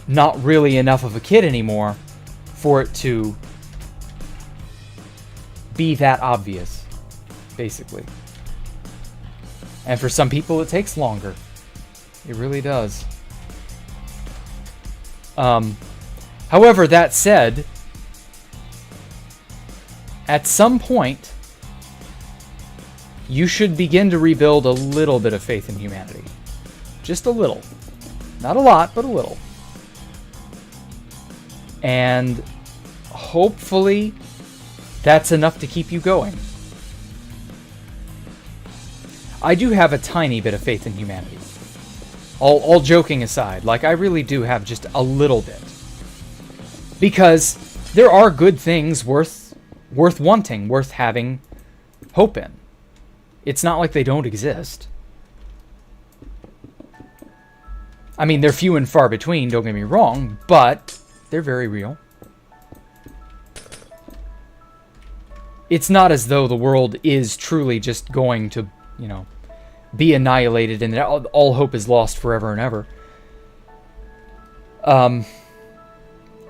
not really enough of a kid anymore for it to be that obvious, basically. And for some people, it takes longer. It really does. However, that said, at some point, you should begin to rebuild a little bit of faith in humanity. Just a little. Not a lot, but a little. And hopefully that's enough to keep you going. I do have a tiny bit of faith in humanity. All joking aside, like I really do have just a little bit. Because there are good things worth wanting, worth having hope in. It's not like they don't exist. I mean, they're few and far between, don't get me wrong, but they're very real. It's not as though the world is truly just going to, you know, be annihilated and all hope is lost forever and ever.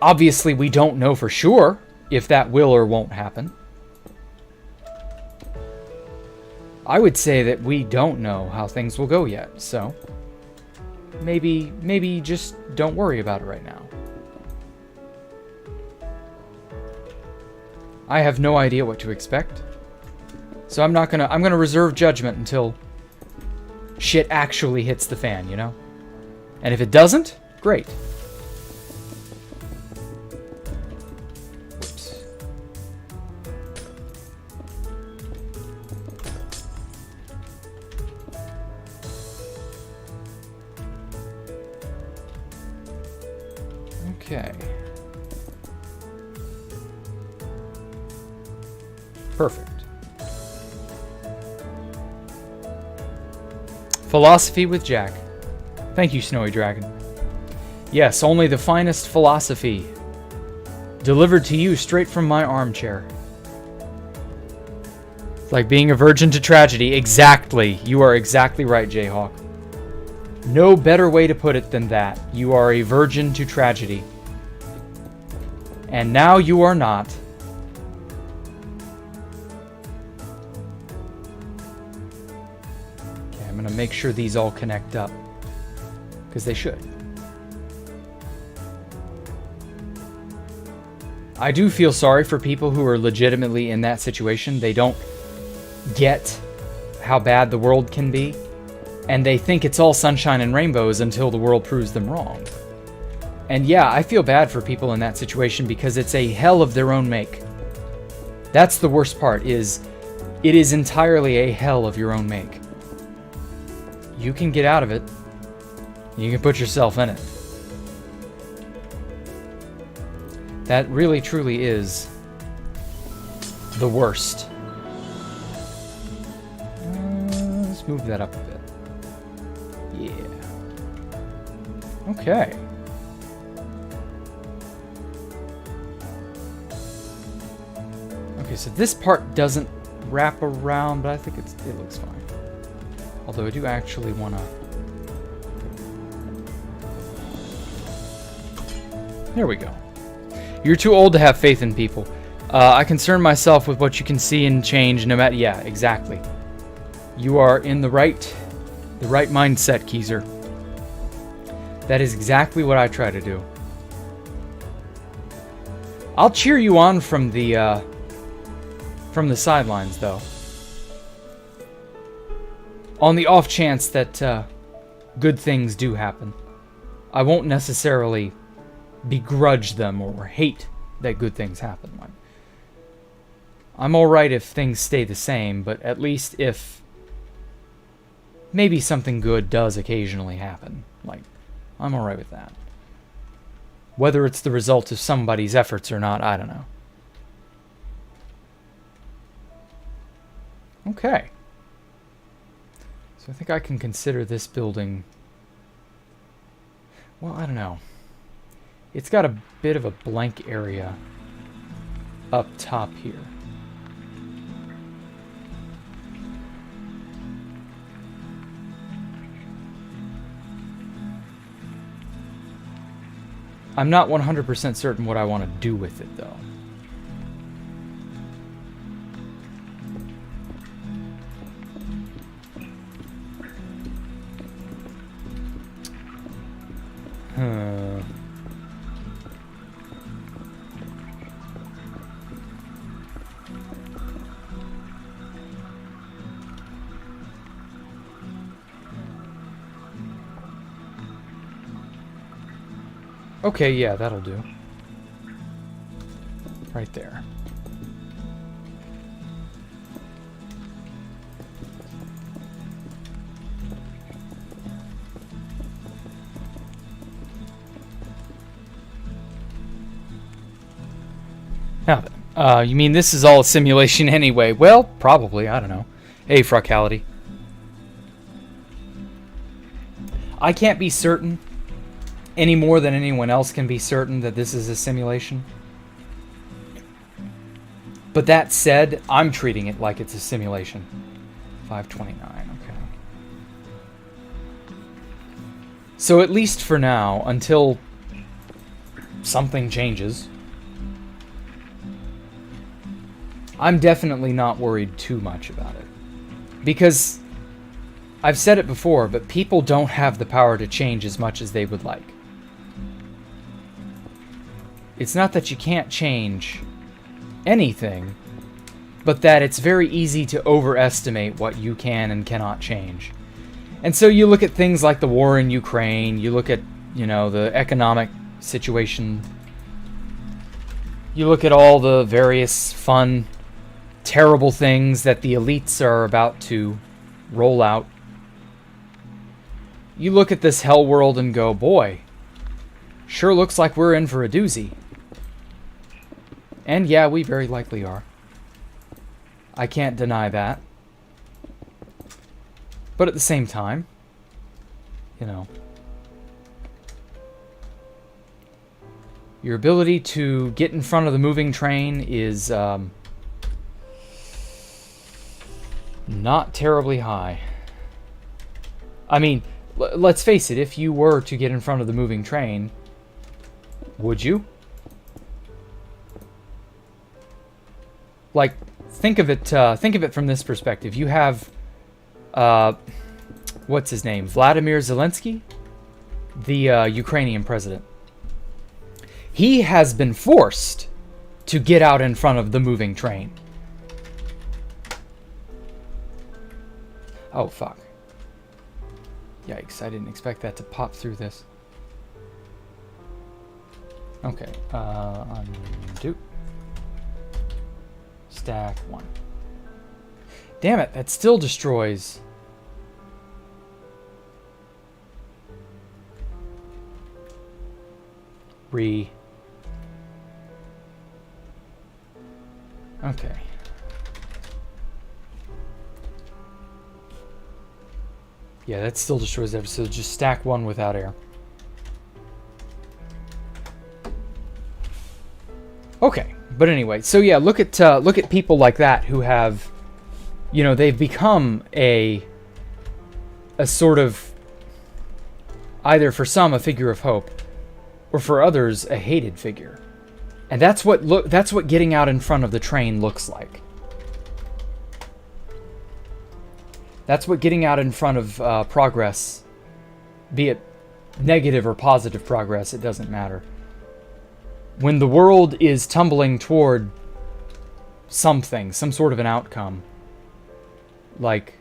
Obviously, we don't know for sure if that will or won't happen. I would say that we don't know how things will go yet, so maybe just don't worry about it right now. I have no idea what to expect. So I'm gonna reserve judgment until shit actually hits the fan, you know? And if it doesn't, great. Whoops. Okay. Perfect. Philosophy with Jack. Thank you, Snowy Dragon. Yes, only the finest philosophy. Delivered to you straight from my armchair. It's like being a virgin to tragedy. Exactly. You are exactly right, Jayhawk. No better way to put it than that. You are a virgin to tragedy. And now you are not. I'm going to make sure these all connect up, because they should. I do feel sorry for people who are legitimately in that situation. They don't get how bad the world can be, and they think it's all sunshine and rainbows until the world proves them wrong. And yeah, I feel bad for people in that situation because it's a hell of their own make. That's the worst part, is it is entirely a hell of your own make. You can get out of it. You can put yourself in it. That really truly is the worst. Let's move that up a bit. Yeah. Okay. Okay, so this part doesn't wrap around, but I think it looks fine. Although I do actually want to... There we go. You're too old to have faith in people. I concern myself with what you can see and change no matter... Yeah, exactly. You are in the right mindset, Keezer. That is exactly what I try to do. I'll cheer you on from the sidelines, though. On the off chance that good things do happen. I won't necessarily begrudge them or hate that good things happen. I'm alright if things stay the same, but at least if maybe something good does occasionally happen. Like, I'm alright with that. Whether it's the result of somebody's efforts or not, I don't know. Okay. So I think I can consider this building... Well, I don't know. It's got a bit of a blank area up top here. I'm not 100% certain what I want to do with it, though. Okay, yeah, that'll do. Right there. Now then, you mean this is all a simulation anyway? Well, probably, I don't know. Hey, Frocality. I can't be certain any more than anyone else can be certain that this is a simulation. But that said, I'm treating it like it's a simulation. 529, okay. So at least for now, until something changes, I'm definitely not worried too much about it. Because, I've said it before, but people don't have the power to change as much as they would like. It's not that you can't change anything, but that it's very easy to overestimate what you can and cannot change. And so you look at things like the war in Ukraine, you look at, you know, the economic situation, you look at all the various fun, terrible things that the elites are about to roll out. You look at this hell world and go, boy, sure looks like we're in for a doozy. And yeah, we very likely are. I can't deny that. But at the same time, you know, your ability to get in front of the moving train is not terribly high. I mean, let's face it, if you were to get in front of the moving train, would you? Like, think of it from this perspective. You have, what's his name? Vladimir Zelensky, the Ukrainian president. He has been forced to get out in front of the moving train. Oh, fuck. Yikes, I didn't expect that to pop through this. Okay, undo. Stack 1. Damn it, that still destroys. Okay. Yeah, that still destroys everything. So just stack 1 without air. Okay, but anyway, so yeah, look at people like that who have, you know, they've become a sort of, either for some a figure of hope, or for others a hated figure, and that's what getting out in front of the train looks like. That's what getting out in front of progress, be it negative or positive progress, it doesn't matter. When the world is tumbling toward something, some sort of an outcome, like,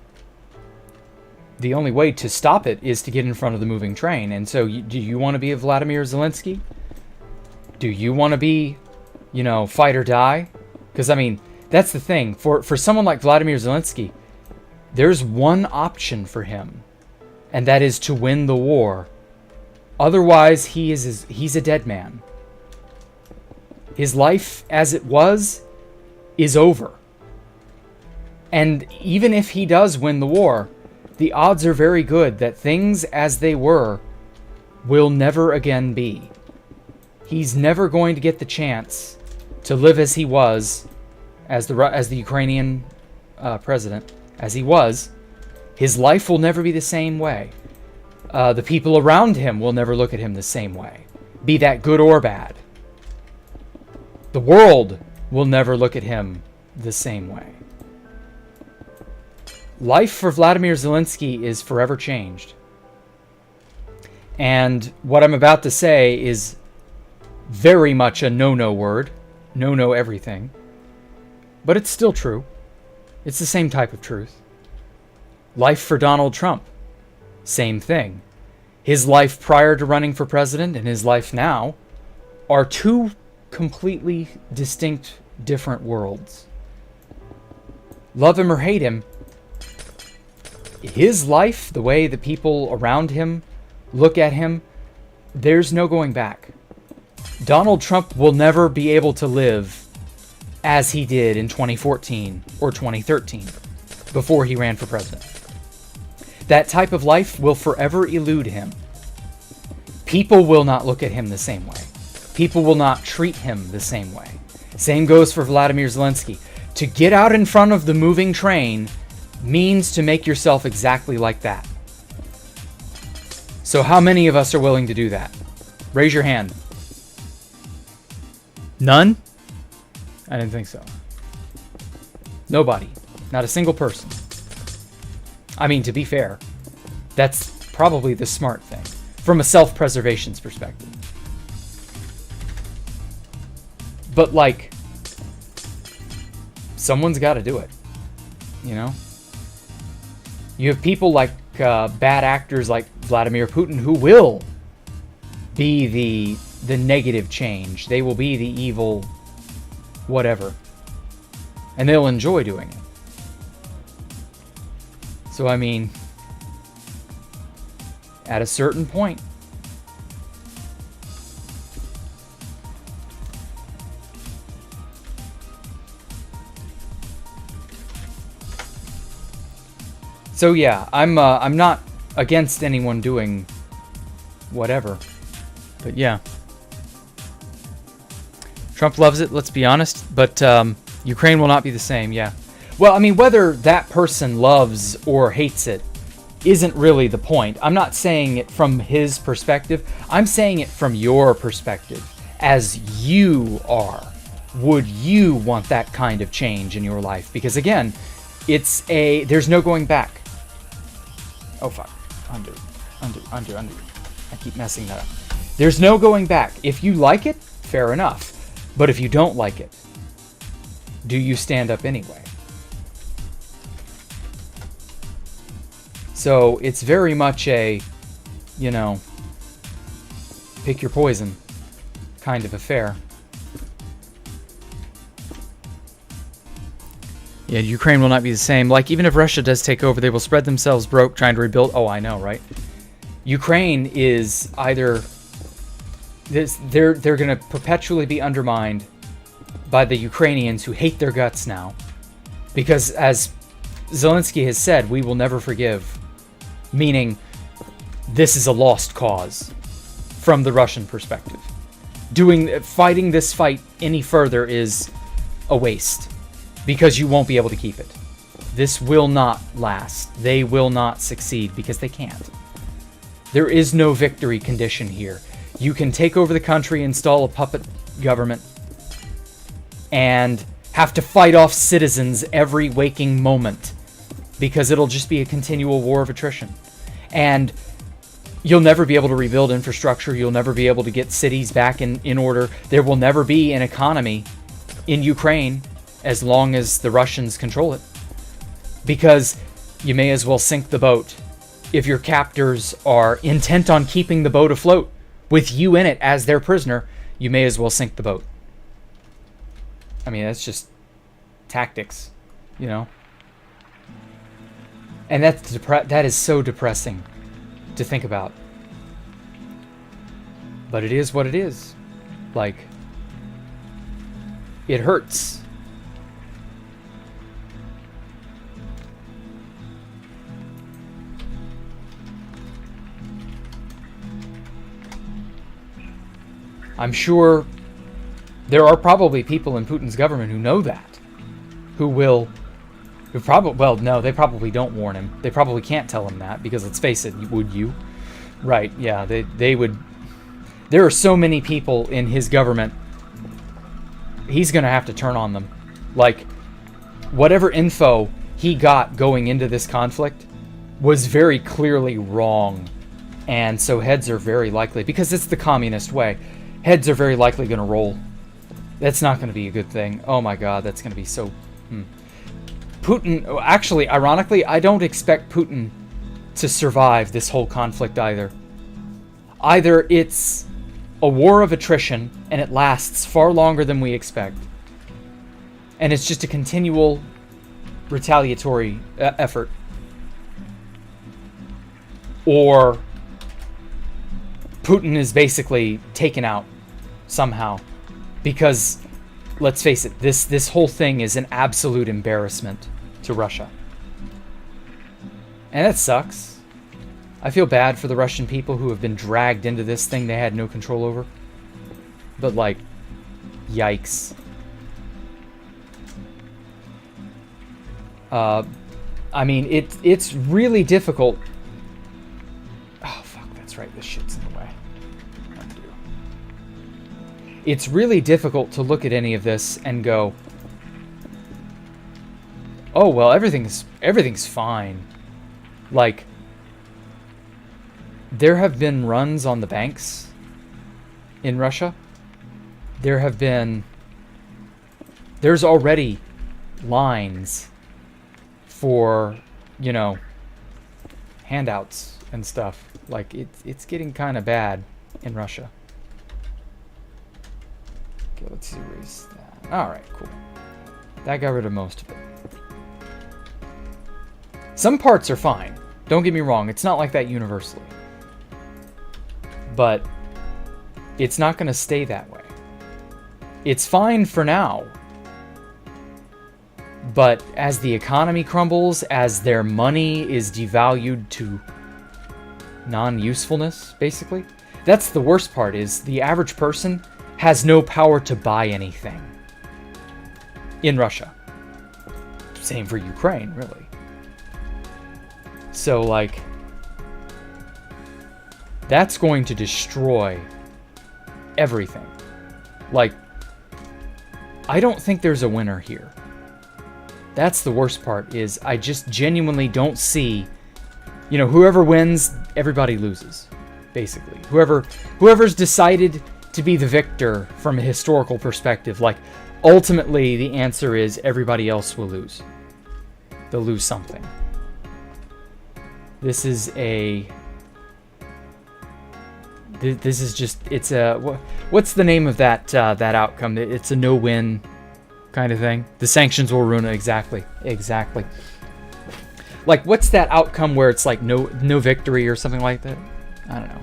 the only way to stop it is to get in front of the moving train. And so, do you want to be a Vladimir Zelensky? Do you want to be, you know, fight or die? Because, I mean, that's the thing. For someone like Vladimir Zelensky, there's one option for him, and that is to win the war. Otherwise, he's a dead man. His life as it was is over. And even if he does win the war, the odds are very good that things as they were will never again be. He's never going to get the chance to live as he was, as the Ukrainian president, as he was. His life will never be the same way. The people around him will never look at him the same way, be that good or bad. The world will never look at him the same way. Life for Vladimir Zelensky is forever changed. And what I'm about to say is very much a no-no word. No-no everything. But it's still true. It's the same type of truth. Life for Donald Trump. Same thing. His life prior to running for president and his life now are two completely distinct, different worlds. Love him or hate him, his life, the way the people around him look at him, there's no going back. Donald Trump will never be able to live as he did in 2014 or 2013 before he ran for president. That type of life will forever elude him. People will not look at him the same way. People will not treat him the same way. Same goes for Vladimir Zelensky. To get out in front of the moving train means to make yourself exactly like that. So how many of us are willing to do that? Raise your hand. None? I didn't think so. Nobody. Not a single person. I mean, to be fair, that's probably the smart thing from a self-preservation's perspective. But, like, someone's got to do it, you know? You have people like bad actors like Vladimir Putin who will be the negative change. They will be the evil whatever. And they'll enjoy doing it. So, I mean, at a certain point, so yeah, I'm not against anyone doing whatever, but yeah, Trump loves it. Let's be honest, but Ukraine will not be the same. Yeah, well, I mean, whether that person loves or hates it isn't really the point. I'm not saying it from his perspective. I'm saying it from your perspective, as you are. Would you want that kind of change in your life? Because again, there's no going back. Oh, fuck. Undo. I keep messing that up. There's no going back. If you like it, fair enough. But if you don't like it, do you stand up anyway? So it's very much a, you know, pick your poison kind of affair. Yeah, Ukraine will not be the same. Like, even if Russia does take over, they will spread themselves broke trying to rebuild. Oh, I know, right? Ukraine is either... They're going to perpetually be undermined by the Ukrainians who hate their guts now. Because, as Zelensky has said, we will never forgive. Meaning, this is a lost cause from the Russian perspective. Fighting this fight any further is a waste. Because you won't be able to keep it. This will not last. They will not succeed because they can't. There is no victory condition here. You can take over the country, install a puppet government, and have to fight off citizens every waking moment because it'll just be a continual war of attrition. And you'll never be able to rebuild infrastructure. You'll never be able to get cities back in order. There will never be an economy in Ukraine as long as the Russians control it. Because you may as well sink the boat. If your captors are intent on keeping the boat afloat with you in it as their prisoner, you may as well sink the boat. I mean, that's just tactics, you know? And that is so depressing to think about. But it is what it is. Like, it hurts. I'm sure there are probably people in Putin's government who know that. Well, no, they probably don't warn him. They probably can't tell him that, because let's face it, would you? Right, yeah, they would. There are so many people in his government, he's going to have to turn on them. Like, whatever info he got going into this conflict was very clearly wrong. And so heads are very likely, because it's the communist way, heads are very likely going to roll. That's not going to be a good thing. Oh my god, that's going to be so... Putin... Actually, ironically, I don't expect Putin to survive this whole conflict either. Either it's a war of attrition, and it lasts far longer than we expect, and it's just a continual retaliatory effort. Or Putin is basically taken out somehow. Because, let's face it, this whole thing is an absolute embarrassment to Russia. And that sucks. I feel bad for the Russian people who have been dragged into this thing they had no control over. But, like, yikes. I mean, it's really difficult. Oh, fuck, that's right, this shit's in the way. It's really difficult to look at any of this and go, oh, well, everything's fine. Like, there have been runs on the banks in Russia. There's already lines for, you know, handouts and stuff. Like, it's getting kind of bad in Russia. Okay, let's erase that. Alright, cool. That got rid of most of it. Some parts are fine. Don't get me wrong, it's not like that universally. But it's not going to stay that way. It's fine for now. But as the economy crumbles, as their money is devalued to non-usefulness, basically. That's the worst part, is the average person has no power to buy anything in Russia. Same for Ukraine, really. So, like, that's going to destroy everything. Like, I don't think there's a winner here. That's the worst part, is I just genuinely don't see, you know, whoever wins, everybody loses, basically. Whoever's decided to be the victor from a historical perspective, like, ultimately the answer is everybody else will lose. They'll lose something. This is just, it's a, what's the name of that outcome? It's a no-win kind of thing. The sanctions will ruin it. Exactly. Like, what's that outcome where it's like no victory or something like that? I don't know.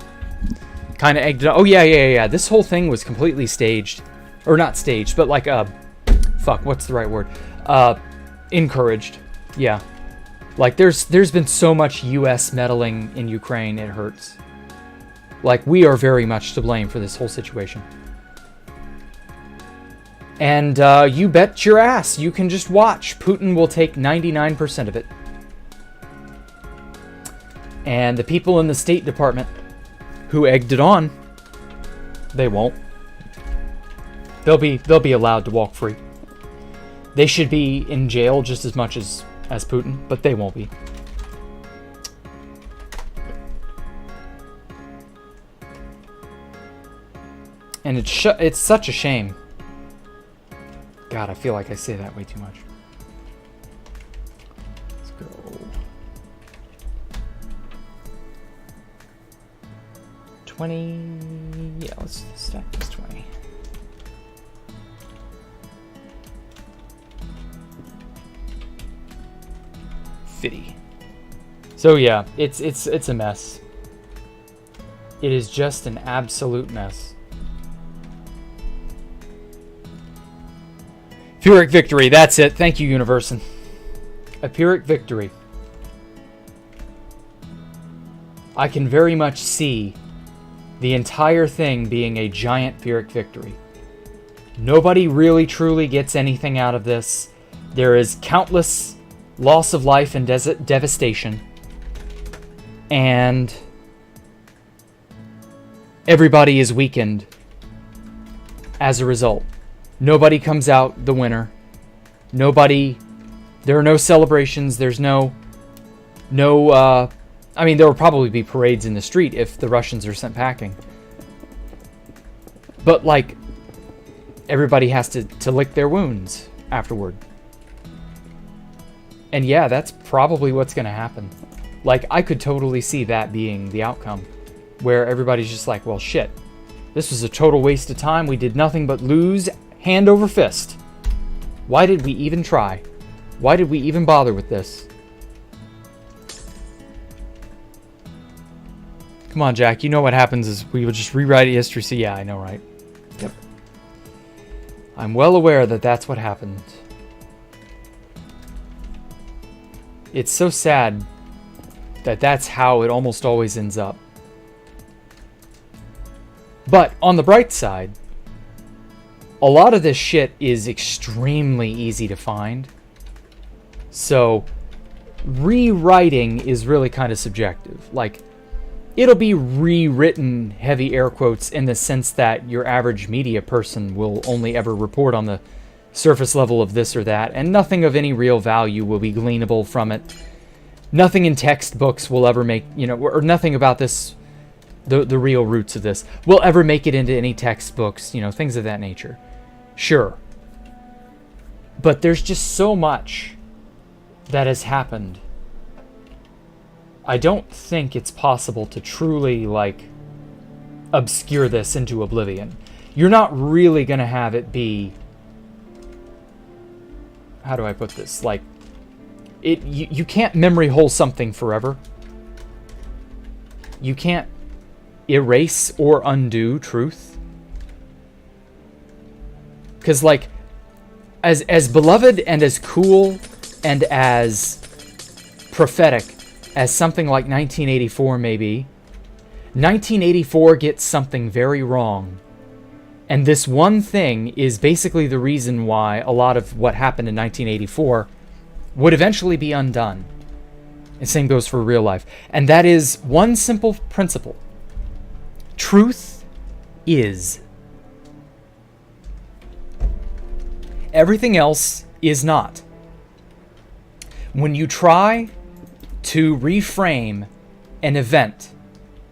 Kind of egged it. Oh yeah. This whole thing was completely staged, or not staged, but like fuck, what's the right word? Encouraged. Yeah. Like there's been so much U.S. meddling in Ukraine, it hurts. Like, we are very much to blame for this whole situation. And you bet your ass you can just watch. Putin will take 99% of it. And the people in the State Department who egged it on, they won't. They'll be allowed to walk free. They should be in jail just as much as Putin, but they won't be. And it's such a shame. God, I feel like I say that way too much. Let's go. 20. Yeah, let's stack this 20. Fitty. So yeah, it's a mess. It is just an absolute mess. Pyrrhic victory, that's it. Thank you, Universin. A Pyrrhic victory. I can very much see the entire thing being a giant Pyrrhic victory. Nobody really truly gets anything out of this. There is countless loss of life and devastation. And everybody is weakened as a result. Nobody comes out the winner. Nobody... There are no celebrations. There's no... I mean, there will probably be parades in the street if the Russians are sent packing. But, like, everybody has to lick their wounds afterward. And yeah, that's probably what's going to happen. Like, I could totally see that being the outcome. Where everybody's just like, well, shit. This was a total waste of time. We did nothing but lose hand over fist. Why did we even try? Why did we even bother with this? Come on, Jack. You know what happens is we would just rewrite history. So yeah, I know, right? Yep. I'm well aware that that's what happened. It's so sad that that's how it almost always ends up. But on the bright side, a lot of this shit is extremely easy to find. So rewriting is really kind of subjective. Like, it'll be rewritten, heavy air quotes, in the sense that your average media person will only ever report on the surface level of this or that, and nothing of any real value will be gleanable from it. Nothing in textbooks will ever make, or nothing about this, the real roots of this, will ever make it into any textbooks, things of that nature. Sure. But there's just so much that has happened. I don't think it's possible to truly, obscure this into oblivion. You're not really going to have it be... How do I put this? You can't memory hole something forever. You can't erase or undo truth. Because, as beloved and as cool and as prophetic as something like 1984 may be, 1984 gets something very wrong. And this one thing is basically the reason why a lot of what happened in 1984 would eventually be undone. And same goes for real life. And that is one simple principle. Truth is. Everything else is not. When you try to reframe an event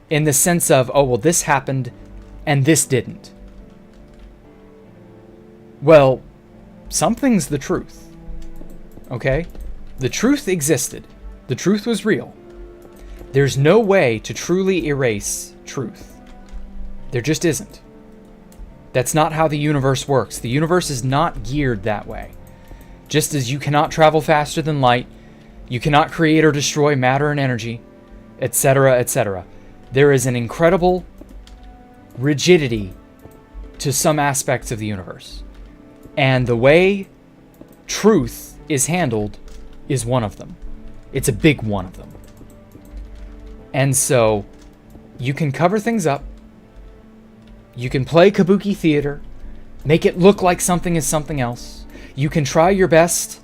in the sense of, oh, well, this happened and this didn't. Well, something's the truth. Okay? The truth existed. The truth was real. There's no way to truly erase truth. There just isn't. That's not how the universe works. The universe is not geared that way. Just as you cannot travel faster than light, you cannot create or destroy matter and energy, etc., etc. There is an incredible rigidity to some aspects of the universe. And the way truth is handled is one of them. It's a big one of them. And so you can cover things up. You can play kabuki theater, make it look like something is something else. You can try your best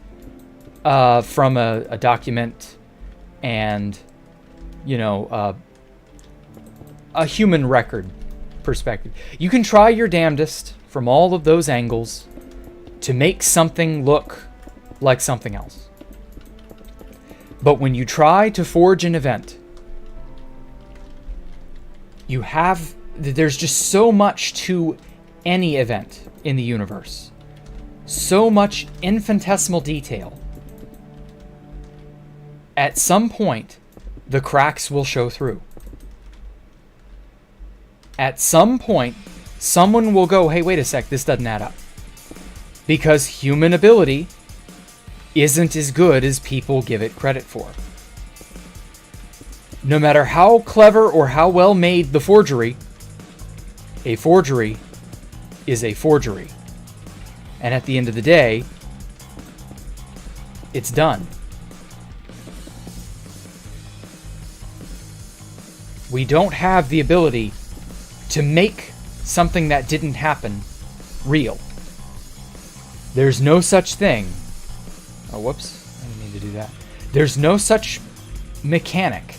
from a document and, a human record perspective. You can try your damnedest from all of those angles to make something look like something else. But when you try to forge an event, there's just so much to any event in the universe. So much infinitesimal detail. At some point, the cracks will show through. At some point, someone will go, hey, wait a sec, this doesn't add up. Because human ability isn't as good as people give it credit for. No matter how clever or how well made the forgery, a forgery is a forgery. And at the end of the day, it's done. We don't have the ability to make something that didn't happen real. There's no such thing. Oh, whoops. I didn't mean to do that. There's no such mechanic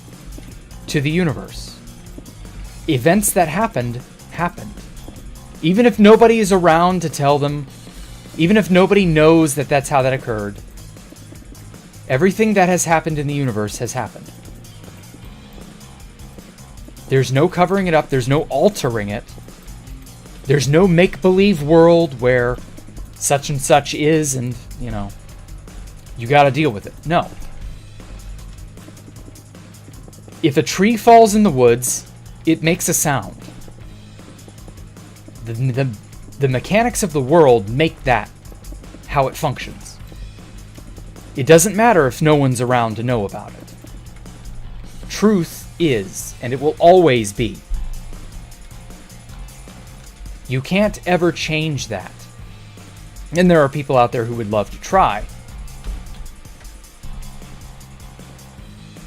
to the universe. Events that happened. Even if nobody is around to tell them, even if nobody knows that that's how that occurred, everything that has happened in the universe has happened. There's no covering it up. There's no altering it. There's no make-believe world where such and such is and, you got to deal with it. No. If a tree falls in the woods, it makes a sound. The mechanics of the world make that how it functions. It doesn't matter if no one's around to know about it. Truth is, and it will always be. You can't ever change that. And there are people out there who would love to try.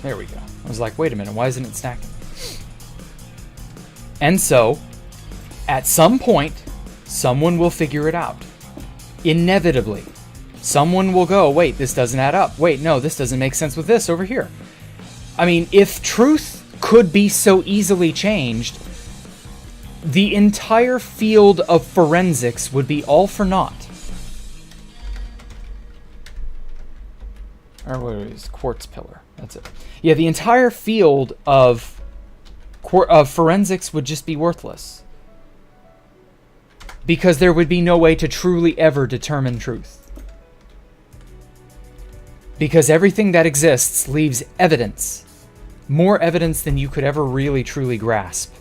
There we go. I was like, wait a minute, why isn't it snacking? And so, at some point, someone will figure it out. Inevitably. Someone will go, wait, this doesn't add up. Wait, no, this doesn't make sense with this over here. I mean, if truth could be so easily changed, the entire field of forensics would be all for naught. Or what is quartz pillar? That's it. Yeah, the entire field of forensics would just be worthless. Because there would be no way to truly ever determine truth. Because everything that exists leaves evidence. More evidence than you could ever really truly grasp.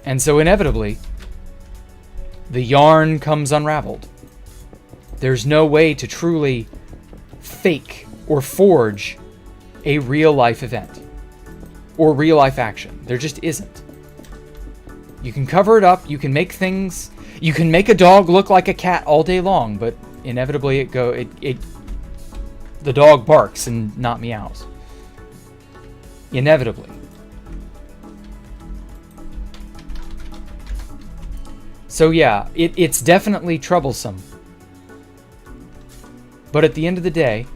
And so inevitably, the yarn comes unraveled. There's no way to truly fake or forge a real-life event. Or real-life action. There just isn't. You can cover it up, you can make things... You can make a dog look like a cat all day long, but inevitably the dog barks and not meows. Inevitably. So yeah, it's definitely troublesome. But at the end of the day,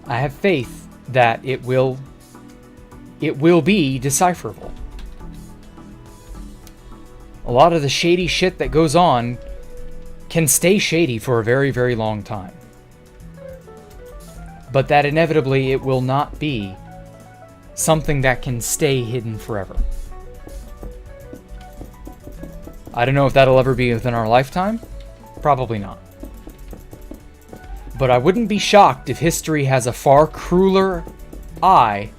I have faith that it will be decipherable. A lot of the shady shit that goes on can stay shady for a very, very long time. But that inevitably it will not be something that can stay hidden forever. I don't know if that'll ever be within our lifetime. Probably not. But I wouldn't be shocked if history has a far crueler eye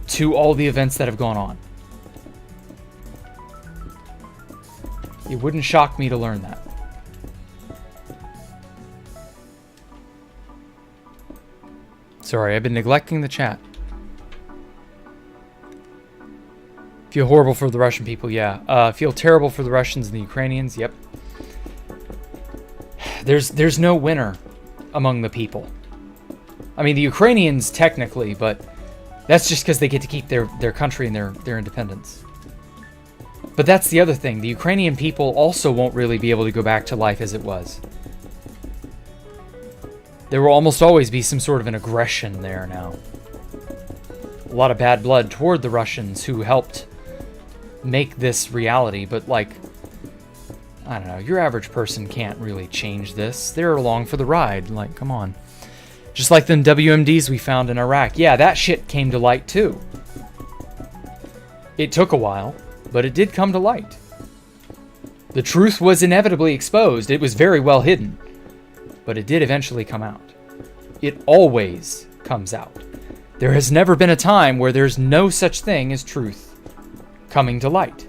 to all the events that have gone on. It wouldn't shock me to learn that. Sorry, I've been neglecting the chat. Feel horrible for the Russian people, yeah. Feel terrible for the Russians and the Ukrainians, yep. There's no winner among the people. I mean, the Ukrainians technically, but that's just because they get to keep their country and their independence. But that's the other thing. The Ukrainian people also won't really be able to go back to life as it was. There will almost always be some sort of an aggression there now. A lot of bad blood toward the Russians who helped make this reality, but like, I don't know, your average person can't really change this. They're along for the ride. Like, come on. Just like them WMDs we found in Iraq. Yeah, that shit came to light too. It took a while, but it did come to light. The truth was inevitably exposed. It was very well hidden, but it did eventually come out. It always comes out. There has never been a time where there's no such thing as truth coming to light.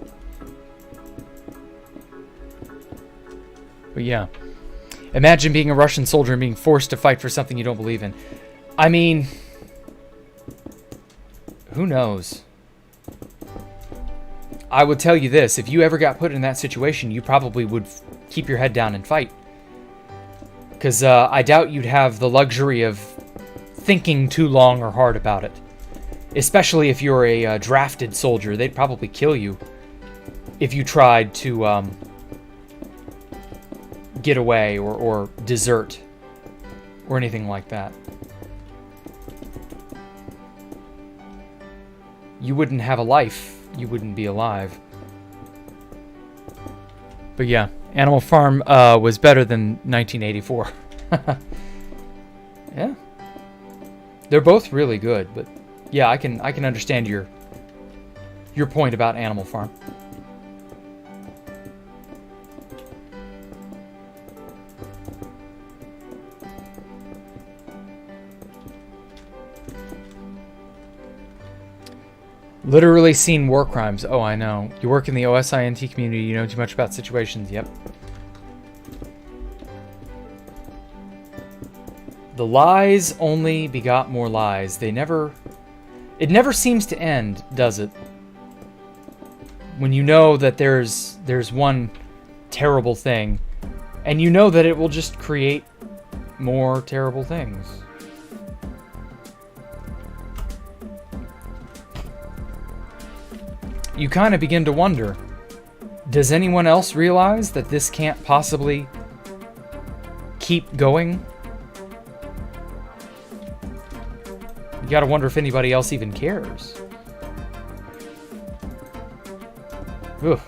But yeah, imagine being a Russian soldier and being forced to fight for something you don't believe in. I mean, who knows? I would tell you this, if you ever got put in that situation, you probably would keep your head down and fight. Because I doubt you'd have the luxury of thinking too long or hard about it. Especially if you're a drafted soldier. They'd probably kill you if you tried to get away or desert or anything like that. You wouldn't have a life. You wouldn't be alive. But yeah, Animal Farm was better than 1984. Yeah. They're both really good, but yeah, I can understand your point about Animal Farm. Literally seen war crimes. Oh, I know. You work in the OSINT community, you know too much about situations. Yep. The lies only begot more lies. It never seems to end, does it? When you know that there's one terrible thing, and you know that it will just create more terrible things. You kind of begin to wonder, does anyone else realize that this can't possibly keep going? You gotta wonder if anybody else even cares. Ugh.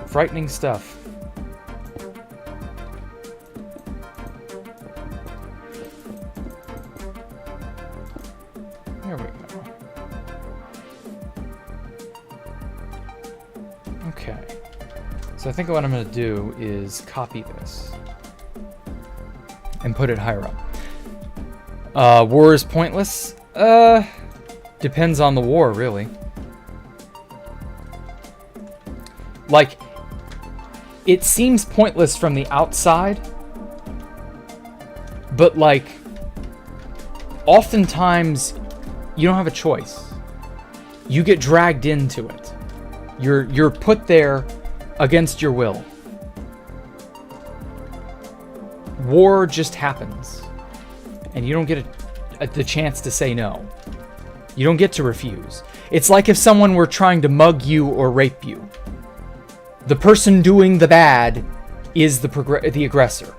Frightening stuff. There we go. Okay. So I think what I'm going to do is copy this and put it higher up. War is pointless? Depends on the war, really. Like, it seems pointless from the outside, but like, oftentimes you don't have a choice. You get dragged into it. You're put there against your will. War just happens. And you don't get the chance to say no. You don't get to refuse. It's like if someone were trying to mug you or rape you. The person doing the bad is the aggressor.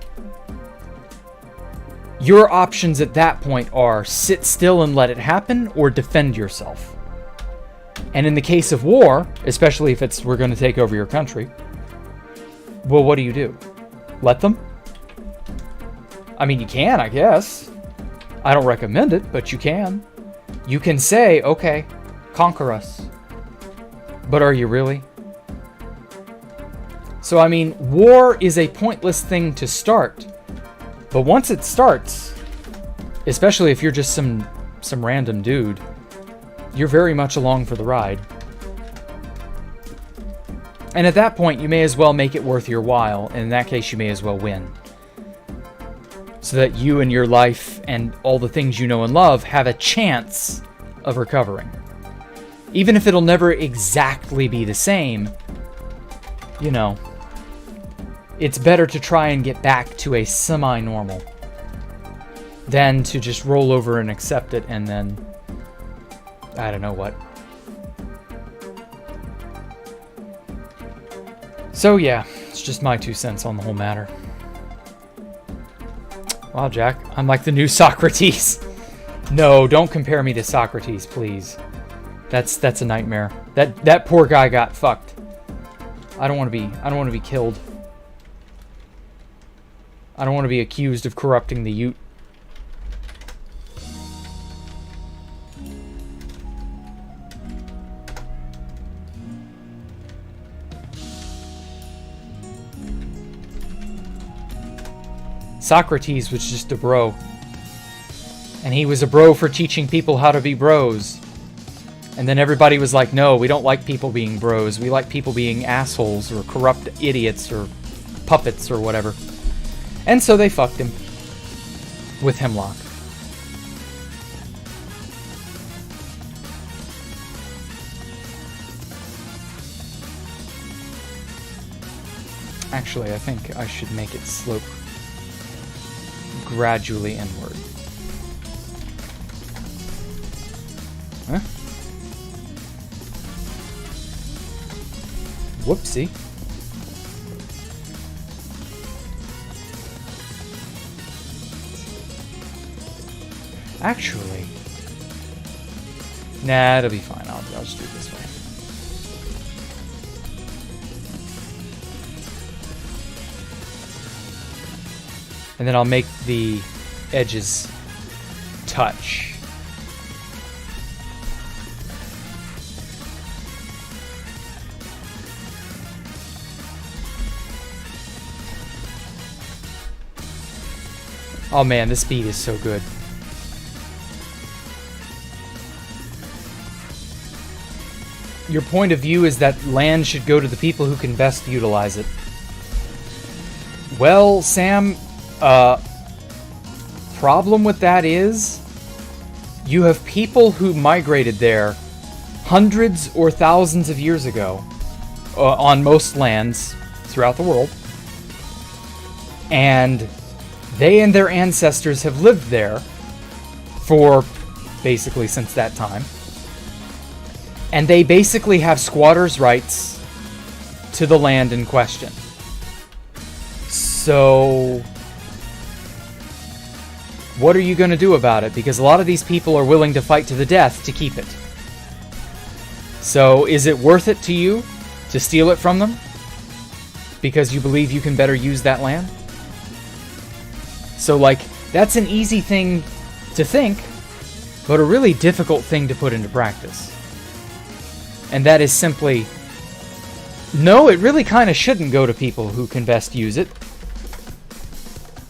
Your options at that point are sit still and let it happen, or defend yourself. And in the case of war, especially if we're going to take over your country, well, what do? Let them? I mean, you can, I guess. I don't recommend it, but you can. You can say, okay, conquer us. But are you really? So, I mean, war is a pointless thing to start. But once it starts, especially if you're just some random dude, you're very much along for the ride. And at that point, you may as well make it worth your while. And in that case, you may as well win. So that you and your life and all the things you know and love have a chance of recovering. Even if it'll never exactly be the same, you know, it's better to try and get back to a semi-normal than to just roll over and accept it and then, I don't know what. So yeah, it's just my 2 cents on the whole matter. Wow, Jack, I'm like the new Socrates. No, don't compare me to Socrates, please. That's a nightmare. That poor guy got fucked. I don't want to be killed. I don't want to be accused of corrupting the Ute. Socrates was just a bro. And he was a bro for teaching people how to be bros. And then everybody was like, no, we don't like people being bros. We like people being assholes or corrupt idiots or puppets or whatever. And so they fucked him with hemlock. Actually, I think I should make it slope gradually inward. Huh? Whoopsie. Actually, nah, it'll be fine. I'll just do it this way. And then I'll make the edges touch. Oh man, this beat is so good. Your point of view is that land should go to the people who can best utilize it. Well, Sam, problem with that is you have people who migrated there hundreds or thousands of years ago on most lands throughout the world, and they and their ancestors have lived there for basically since that time, and they basically have squatters' rights to the land in question. So what are you going to do about it? Because a lot of these people are willing to fight to the death to keep it. So is it worth it to you to steal it from them? Because you believe you can better use that land? So, like, that's an easy thing to think, but a really difficult thing to put into practice. And that is simply, no, it really kind of shouldn't go to people who can best use it.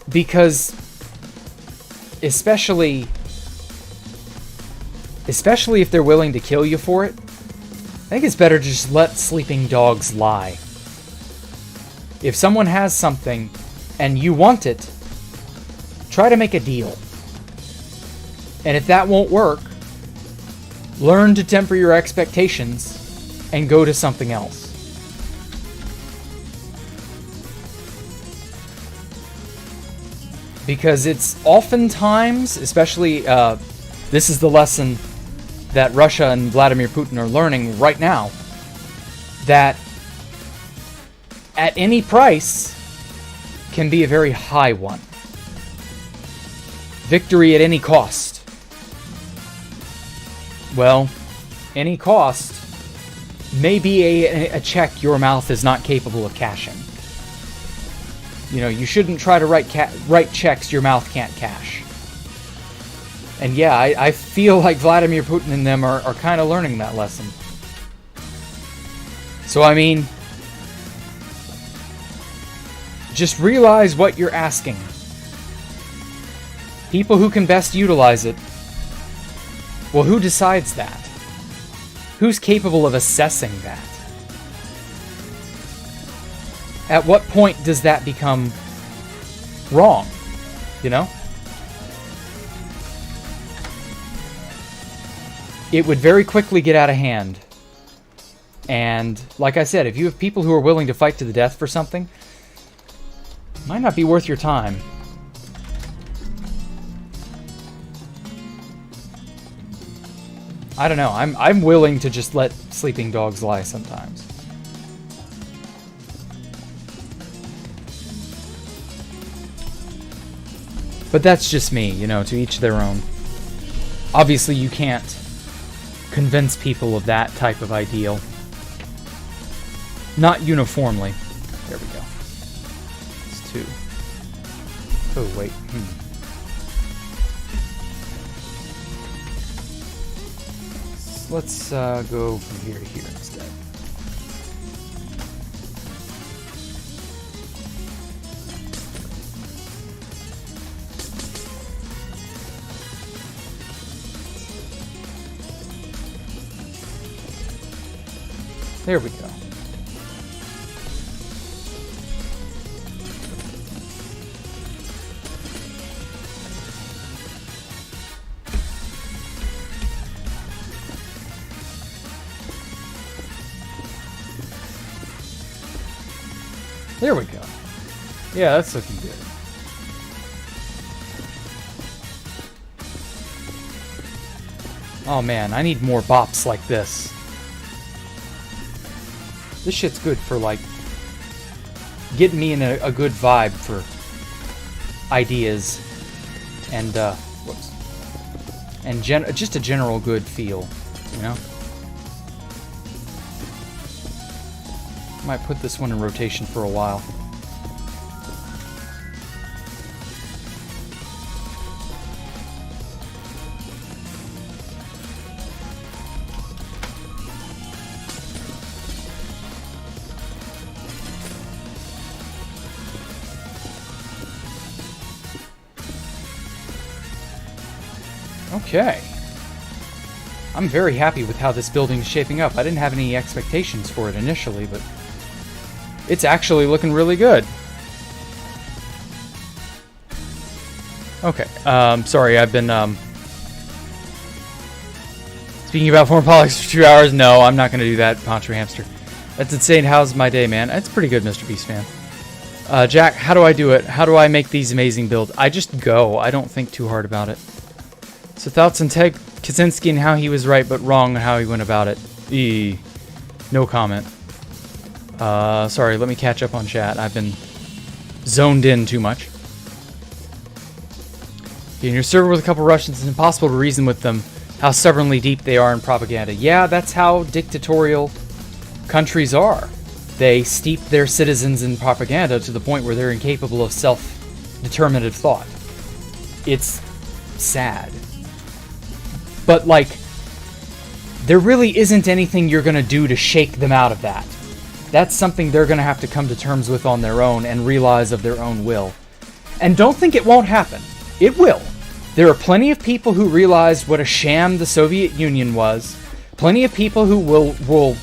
Because especially if they're willing to kill you for it, I think it's better to just let sleeping dogs lie. If someone has something and you want it, try to make a deal. And if that won't work, learn to temper your expectations and go to something else. Because it's oftentimes, especially, this is the lesson that Russia and Vladimir Putin are learning right now, that at any price can be a very high one. Victory at any cost. Well, any cost may be a check your mouth is not capable of cashing. You know, you shouldn't try to write checks your mouth can't cash. And yeah, I feel like Vladimir Putin and them are kind of learning that lesson. So, I mean, just realize what you're asking. People who can best utilize it. Well, who decides that? Who's capable of assessing that? At what point does that become wrong? You know? It would very quickly get out of hand. And like I said, if you have people who are willing to fight to the death for something, it might not be worth your time. I don't know. I'm willing to just let sleeping dogs lie sometimes. But that's just me, you know, to each their own. Obviously, you can't convince people of that type of ideal. Not uniformly. There we go. It's 2. Oh, wait. Let's go from here to here instead. There we go. There we go. Yeah, that's looking good. Oh man, I need more bops like this. This shit's good for, like, getting me in a good vibe for ideas and, whoops. And just a general good feel, you know? Might put this one in rotation for a while. Okay. I'm very happy with how this building is shaping up. I didn't have any expectations for it initially, but it's actually looking really good. Okay, sorry, I've been, speaking about foreign politics for 2 hours. No, I'm not going to do that, Poncho Hamster. That's insane. How's my day, man? It's pretty good, Mr. Beast fan. Jack, how do I do it? How do I make these amazing builds? I just go. I don't think too hard about it. So thoughts on Ted Kaczynski and how he was right but wrong and how he went about it. No comment. Sorry, let me catch up on chat. I've been zoned in too much. In your server with a couple Russians, it's impossible to reason with them how stubbornly deep they are in propaganda. Yeah, that's how dictatorial countries are. They steep their citizens in propaganda to the point where they're incapable of self-determinative thought. It's sad. But, like, there really isn't anything you're going to do to shake them out of that. That's something they're going to have to come to terms with on their own and realize of their own will. And don't think it won't happen. It will. There are plenty of people who realized what a sham the Soviet Union was. Plenty of people who will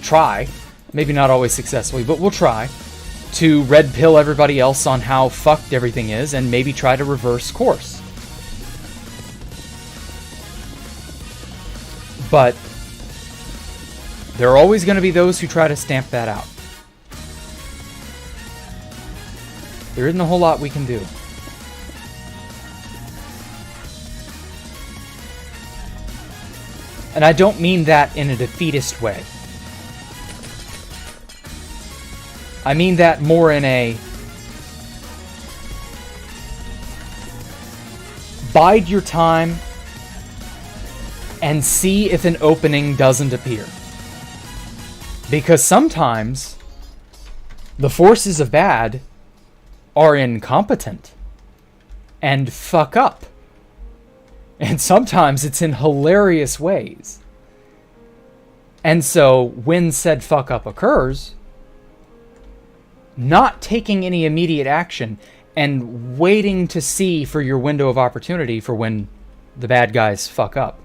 try, maybe not always successfully, but will try to red pill everybody else on how fucked everything is and maybe try to reverse course. But there are always going to be those who try to stamp that out. There isn't a whole lot we can do. And I don't mean that in a defeatist way. I mean that more in a bide your time and see if an opening doesn't appear. Because sometimes the forces of bad are incompetent and fuck up. And sometimes it's in hilarious ways. And so when said fuck up occurs, not taking any immediate action and waiting to see for your window of opportunity for when the bad guys fuck up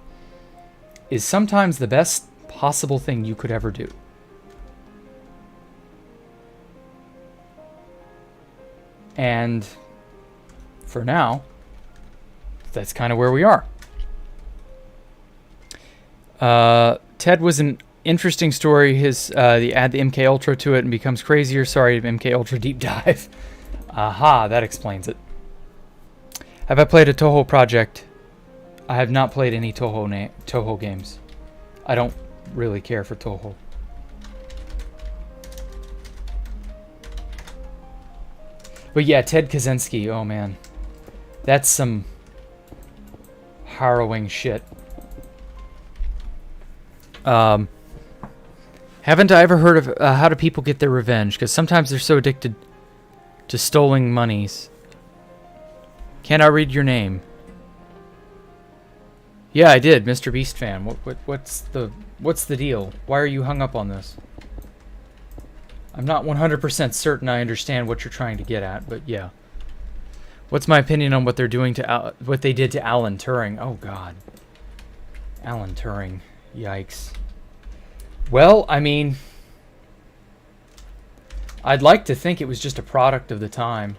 is sometimes the best possible thing you could ever do. And for now, that's kind of where we are. Ted was an interesting story. His the add the MK Ultra to it and becomes crazier. Sorry, MK Ultra deep dive. Aha, that explains it. Have I played a Toho project? I have not played any Toho games. I don't really care for Toho. But yeah, Ted Kaczynski, oh man. That's some harrowing shit. Haven't I ever heard of how do people get their revenge? Because sometimes they're so addicted to stolen monies. Can I read your name? Yeah, I did, Mr. Beast fan. What's the deal? Why are you hung up on this? I'm not 100% certain I understand what you're trying to get at, but yeah. What's my opinion on what they're doing to what they did to Alan Turing? Oh God, Alan Turing, yikes. Well, I mean, I'd like to think it was just a product of the time,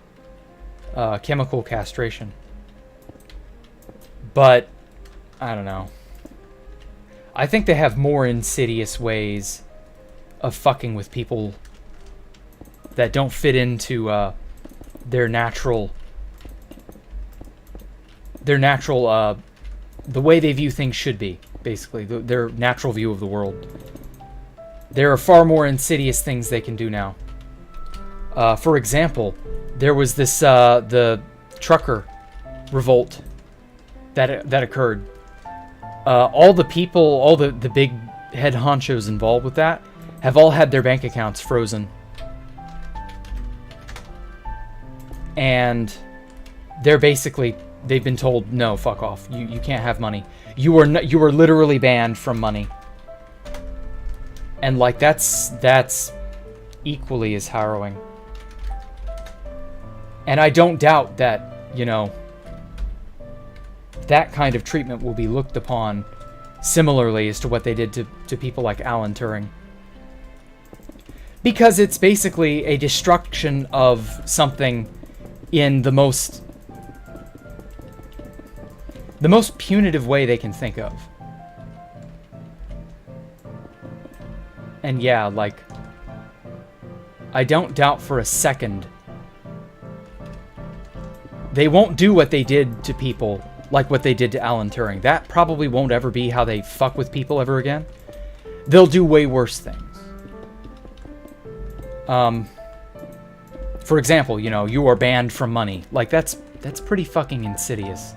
chemical castration. But I don't know. I think they have more insidious ways of fucking with people that don't fit into their natural, the way they view things should be, basically, their natural view of the world. There are far more insidious things they can do now. For example, there was this, the trucker revolt that occurred. All the people, all the big head honchos involved with that have all had their bank accounts frozen. And they've been told, no, fuck off. You can't have money. You are literally banned from money. And like that's equally as harrowing. And I don't doubt that, you know, that kind of treatment will be looked upon similarly as to what they did to people like Alan Turing. Because it's basically a destruction of something in the most punitive way they can think of. And yeah, like, I don't doubt for a second they won't do what they did to people like what they did to Alan Turing. That probably won't ever be how they fuck with people ever again. They'll do way worse things. For example, you know, you are banned from money. Like, that's pretty fucking insidious.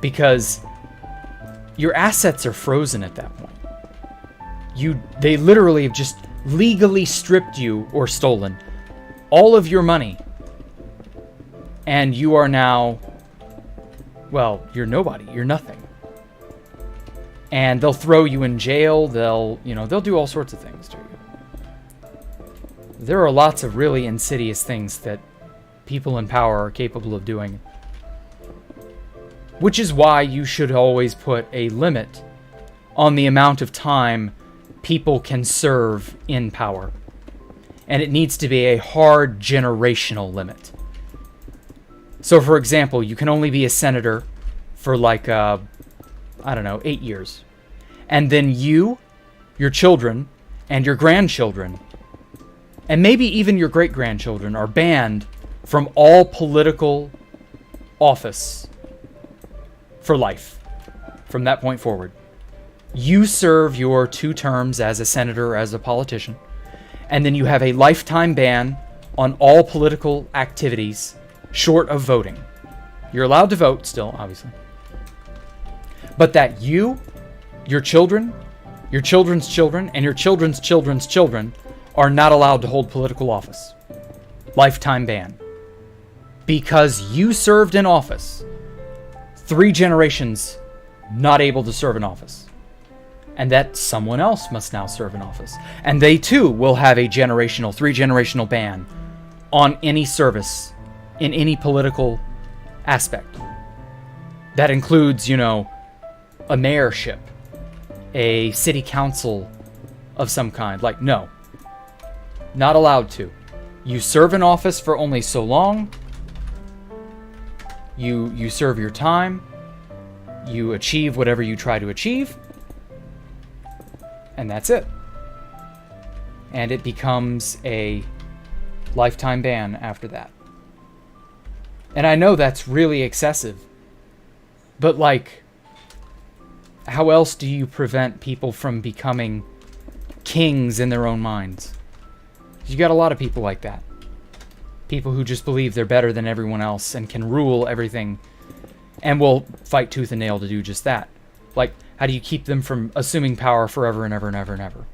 Because your assets are frozen at that point. They literally have just legally stripped you or stolen all of your money. And you are now, well, you're nobody. You're nothing. And they'll throw you in jail. They'll do all sorts of things to you. There are lots of really insidious things that people in power are capable of doing. Which is why you should always put a limit on the amount of time people can serve in power. And it needs to be a hard generational limit. So, for example, you can only be a senator for like, 8 years. And then you, your children, and your grandchildren, and maybe even your great-grandchildren are banned from all political office for life from that point forward. You serve your 2 terms as a senator, as a politician, and then you have a lifetime ban on all political activities short of voting. You're allowed to vote still, obviously. But that you, your children, your children's children, and your children's children's children are not allowed to hold political office. Lifetime ban. Because you served in office. 3 generations not able to serve in office. And that someone else must now serve in office. And they too will have a 3-generational ban on any service in any political aspect. That includes, you know, a mayorship, a city council of some kind. Like, no. Not allowed to. You serve in office for only so long, You serve your time, you achieve whatever you try to achieve, and that's it. And it becomes a lifetime ban after that. And I know that's really excessive, but like, how else do you prevent people from becoming kings in their own minds? You got a lot of people like that. People who just believe they're better than everyone else and can rule everything and will fight tooth and nail to do just that. Like, how do you keep them from assuming power forever and ever and ever and ever?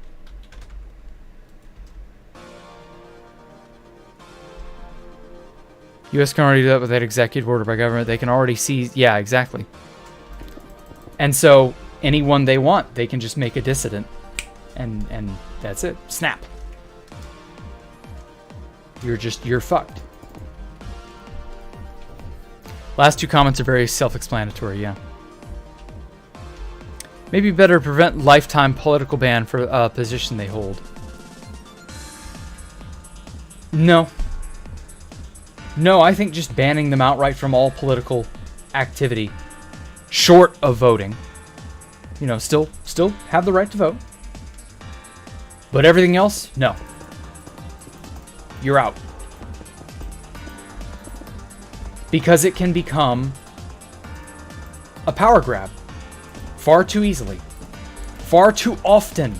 U.S. can already do that with that executive order by government. They can already seize... Yeah, exactly. And so, anyone they want, they can just make a dissident. And that's it. Snap. You're fucked. Last two comments are very self-explanatory, yeah. Maybe better prevent lifetime political ban for a position they hold. No. No, I think just banning them outright from all political activity, short of voting. You know, still have the right to vote. But everything else, no. You're out. Because it can become a power grab far too easily. Far too often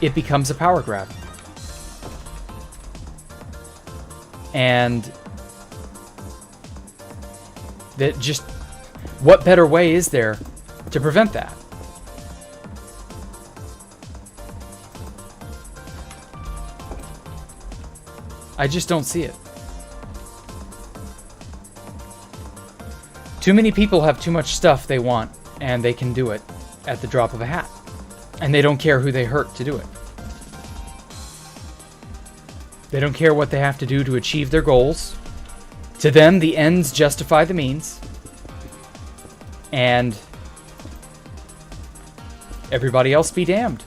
it becomes a power grab. And that just, what better way is there to prevent that? I just don't see it. Too many people have too much stuff they want, and they can do it at the drop of a hat. And they don't care who they hurt to do it. They don't care what they have to do to achieve their goals. To them, the ends justify the means. And everybody else be damned.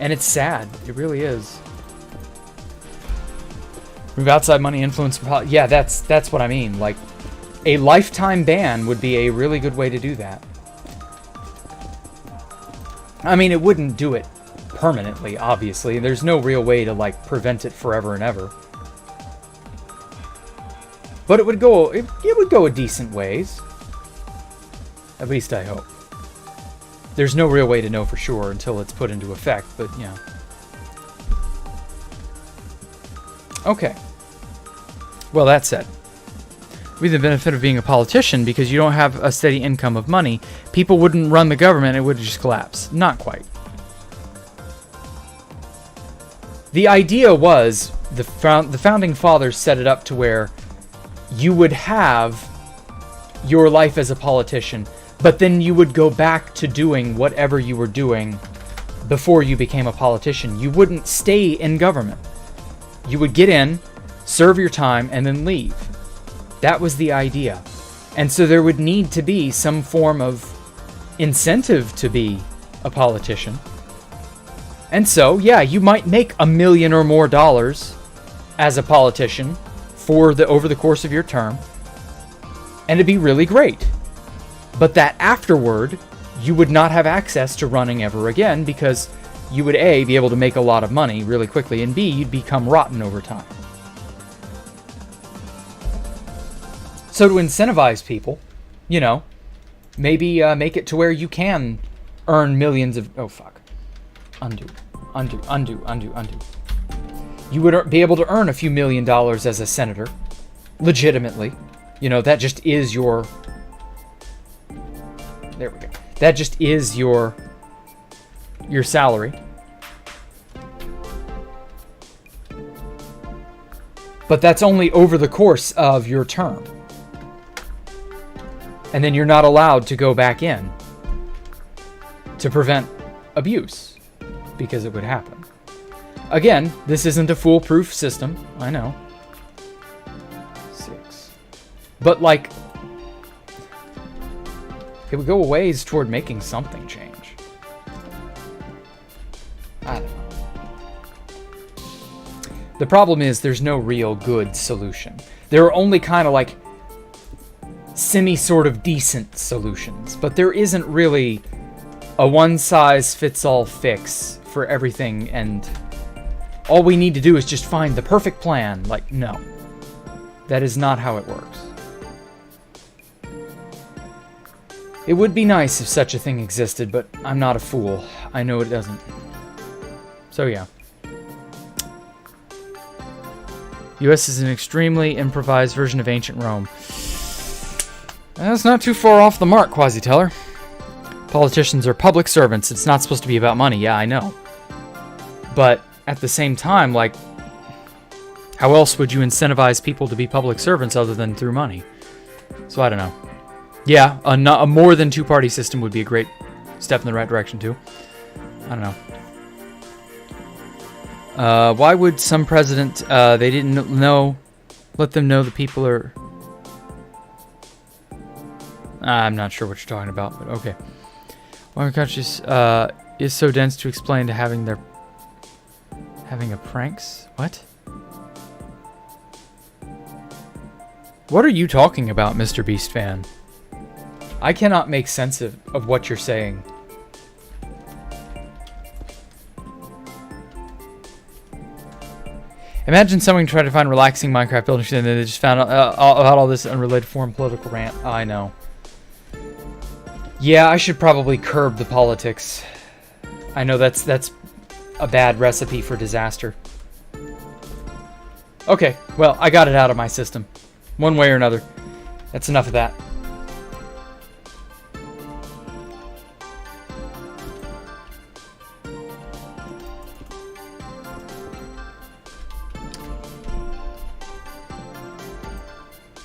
And it's sad. It really is. Move outside money, influence. Yeah, that's what I mean. Like, a lifetime ban would be a really good way to do that. I mean, it wouldn't do it permanently, obviously. There's no real way to, like, prevent it forever and ever. But it would go a decent ways. At least I hope. There's no real way to know for sure until it's put into effect, but, you know. Okay. Well, that said, with the benefit of being a politician, because you don't have a steady income of money, people wouldn't run the government, it would just collapse. Not quite. The idea was, the founding fathers set it up to where you would have your life as a politician, but then you would go back to doing whatever you were doing before you became a politician. You wouldn't stay in government. You would get in, serve your time, and then leave. That was the idea. And so there would need to be some form of incentive to be a politician. And so, yeah, you might make $1 million or more as a politician over the course of your term. And it'd be really great. But that afterward, you would not have access to running ever again because you would A, be able to make a lot of money really quickly, and B, you'd become rotten over time. So to incentivize people, you know, maybe make it to where you can earn millions of... Oh, fuck. Undo. You would be able to earn a few $1 million as a senator, legitimately. You know, that just is your... There we go. That just is your salary. But that's only over the course of your term. And then you're not allowed to go back in to prevent abuse, because it would happen. Again, this isn't a foolproof system, I know. 6. But, like, it would go a ways toward making something change. I don't know. The problem is there's no real good solution. There are only kind of like sort of decent solutions, but there isn't really a one-size-fits-all fix for everything, and all we need to do is just find the perfect plan. Like, no. That is not how it works. It would be nice if such a thing existed, but I'm not a fool. I know it doesn't. So yeah. US is an extremely improvised version of ancient Rome. That's not too far off the mark, Quasi-Teller. Politicians are public servants. It's not supposed to be about money. Yeah, I know. But at the same time, like, how else would you incentivize people to be public servants other than through money? So I don't know. Yeah, a more than two-party system would be a great step in the right direction, too. I don't know. Why would some president, they didn't know, let them know the people are... I'm not sure what you're talking about, but okay. Why countries is so dense to explain to having a pranks? What? What are you talking about, Mr. Beast fan? I cannot make sense of what you're saying. Imagine someone tried to find relaxing Minecraft building and they just found out about all this unrelated foreign political rant. Oh, I know. Yeah, I should probably curb the politics. I know that's a bad recipe for disaster. Okay, well, I got it out of my system. One way or another. That's enough of that.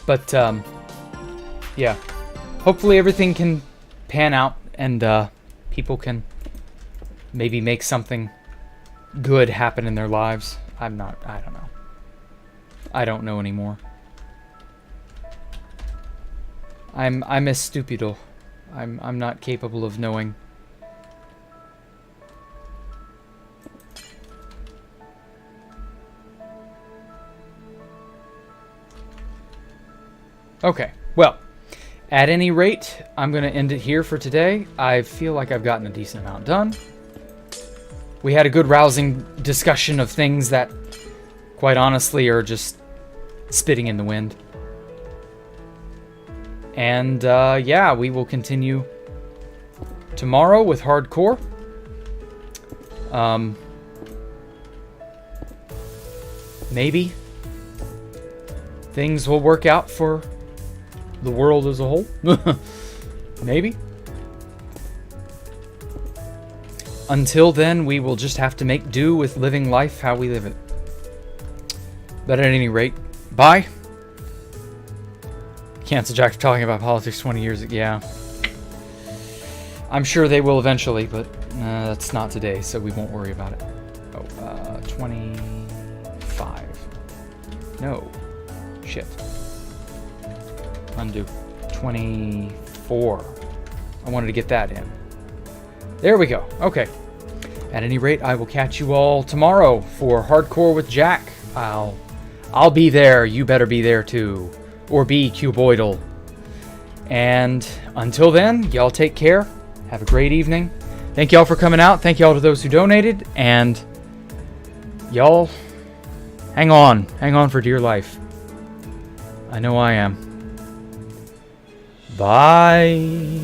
But, yeah. Hopefully everything can pan out and people can maybe make something good happen in their lives. I don't know. I don't know anymore. I'm a stupido. I'm not capable of knowing. Okay, well, at any rate, I'm going to end it here for today. I feel like I've gotten a decent amount done. We had a good rousing discussion of things that, quite honestly, are just spitting in the wind. And, yeah, we will continue tomorrow with hardcore. Maybe things will work out for the world as a whole. Maybe. Until then, we will just have to make do with living life how we live it. But at any rate, bye. Cancel Jack for talking about politics 20 years ago. Yeah. I'm sure they will eventually, but that's not today, so we won't worry about it. Oh, 25. No. Shit. Undo. 24. I wanted to get that in. There we go. Okay. At any rate, I will catch you all tomorrow for Hardcore with Jack. I'll be there. You better be there too. Or be cuboidal. And until then, y'all take care. Have a great evening. Thank y'all for coming out. Thank y'all to those who donated. And y'all, hang on. Hang on for dear life. I know I am. Bye.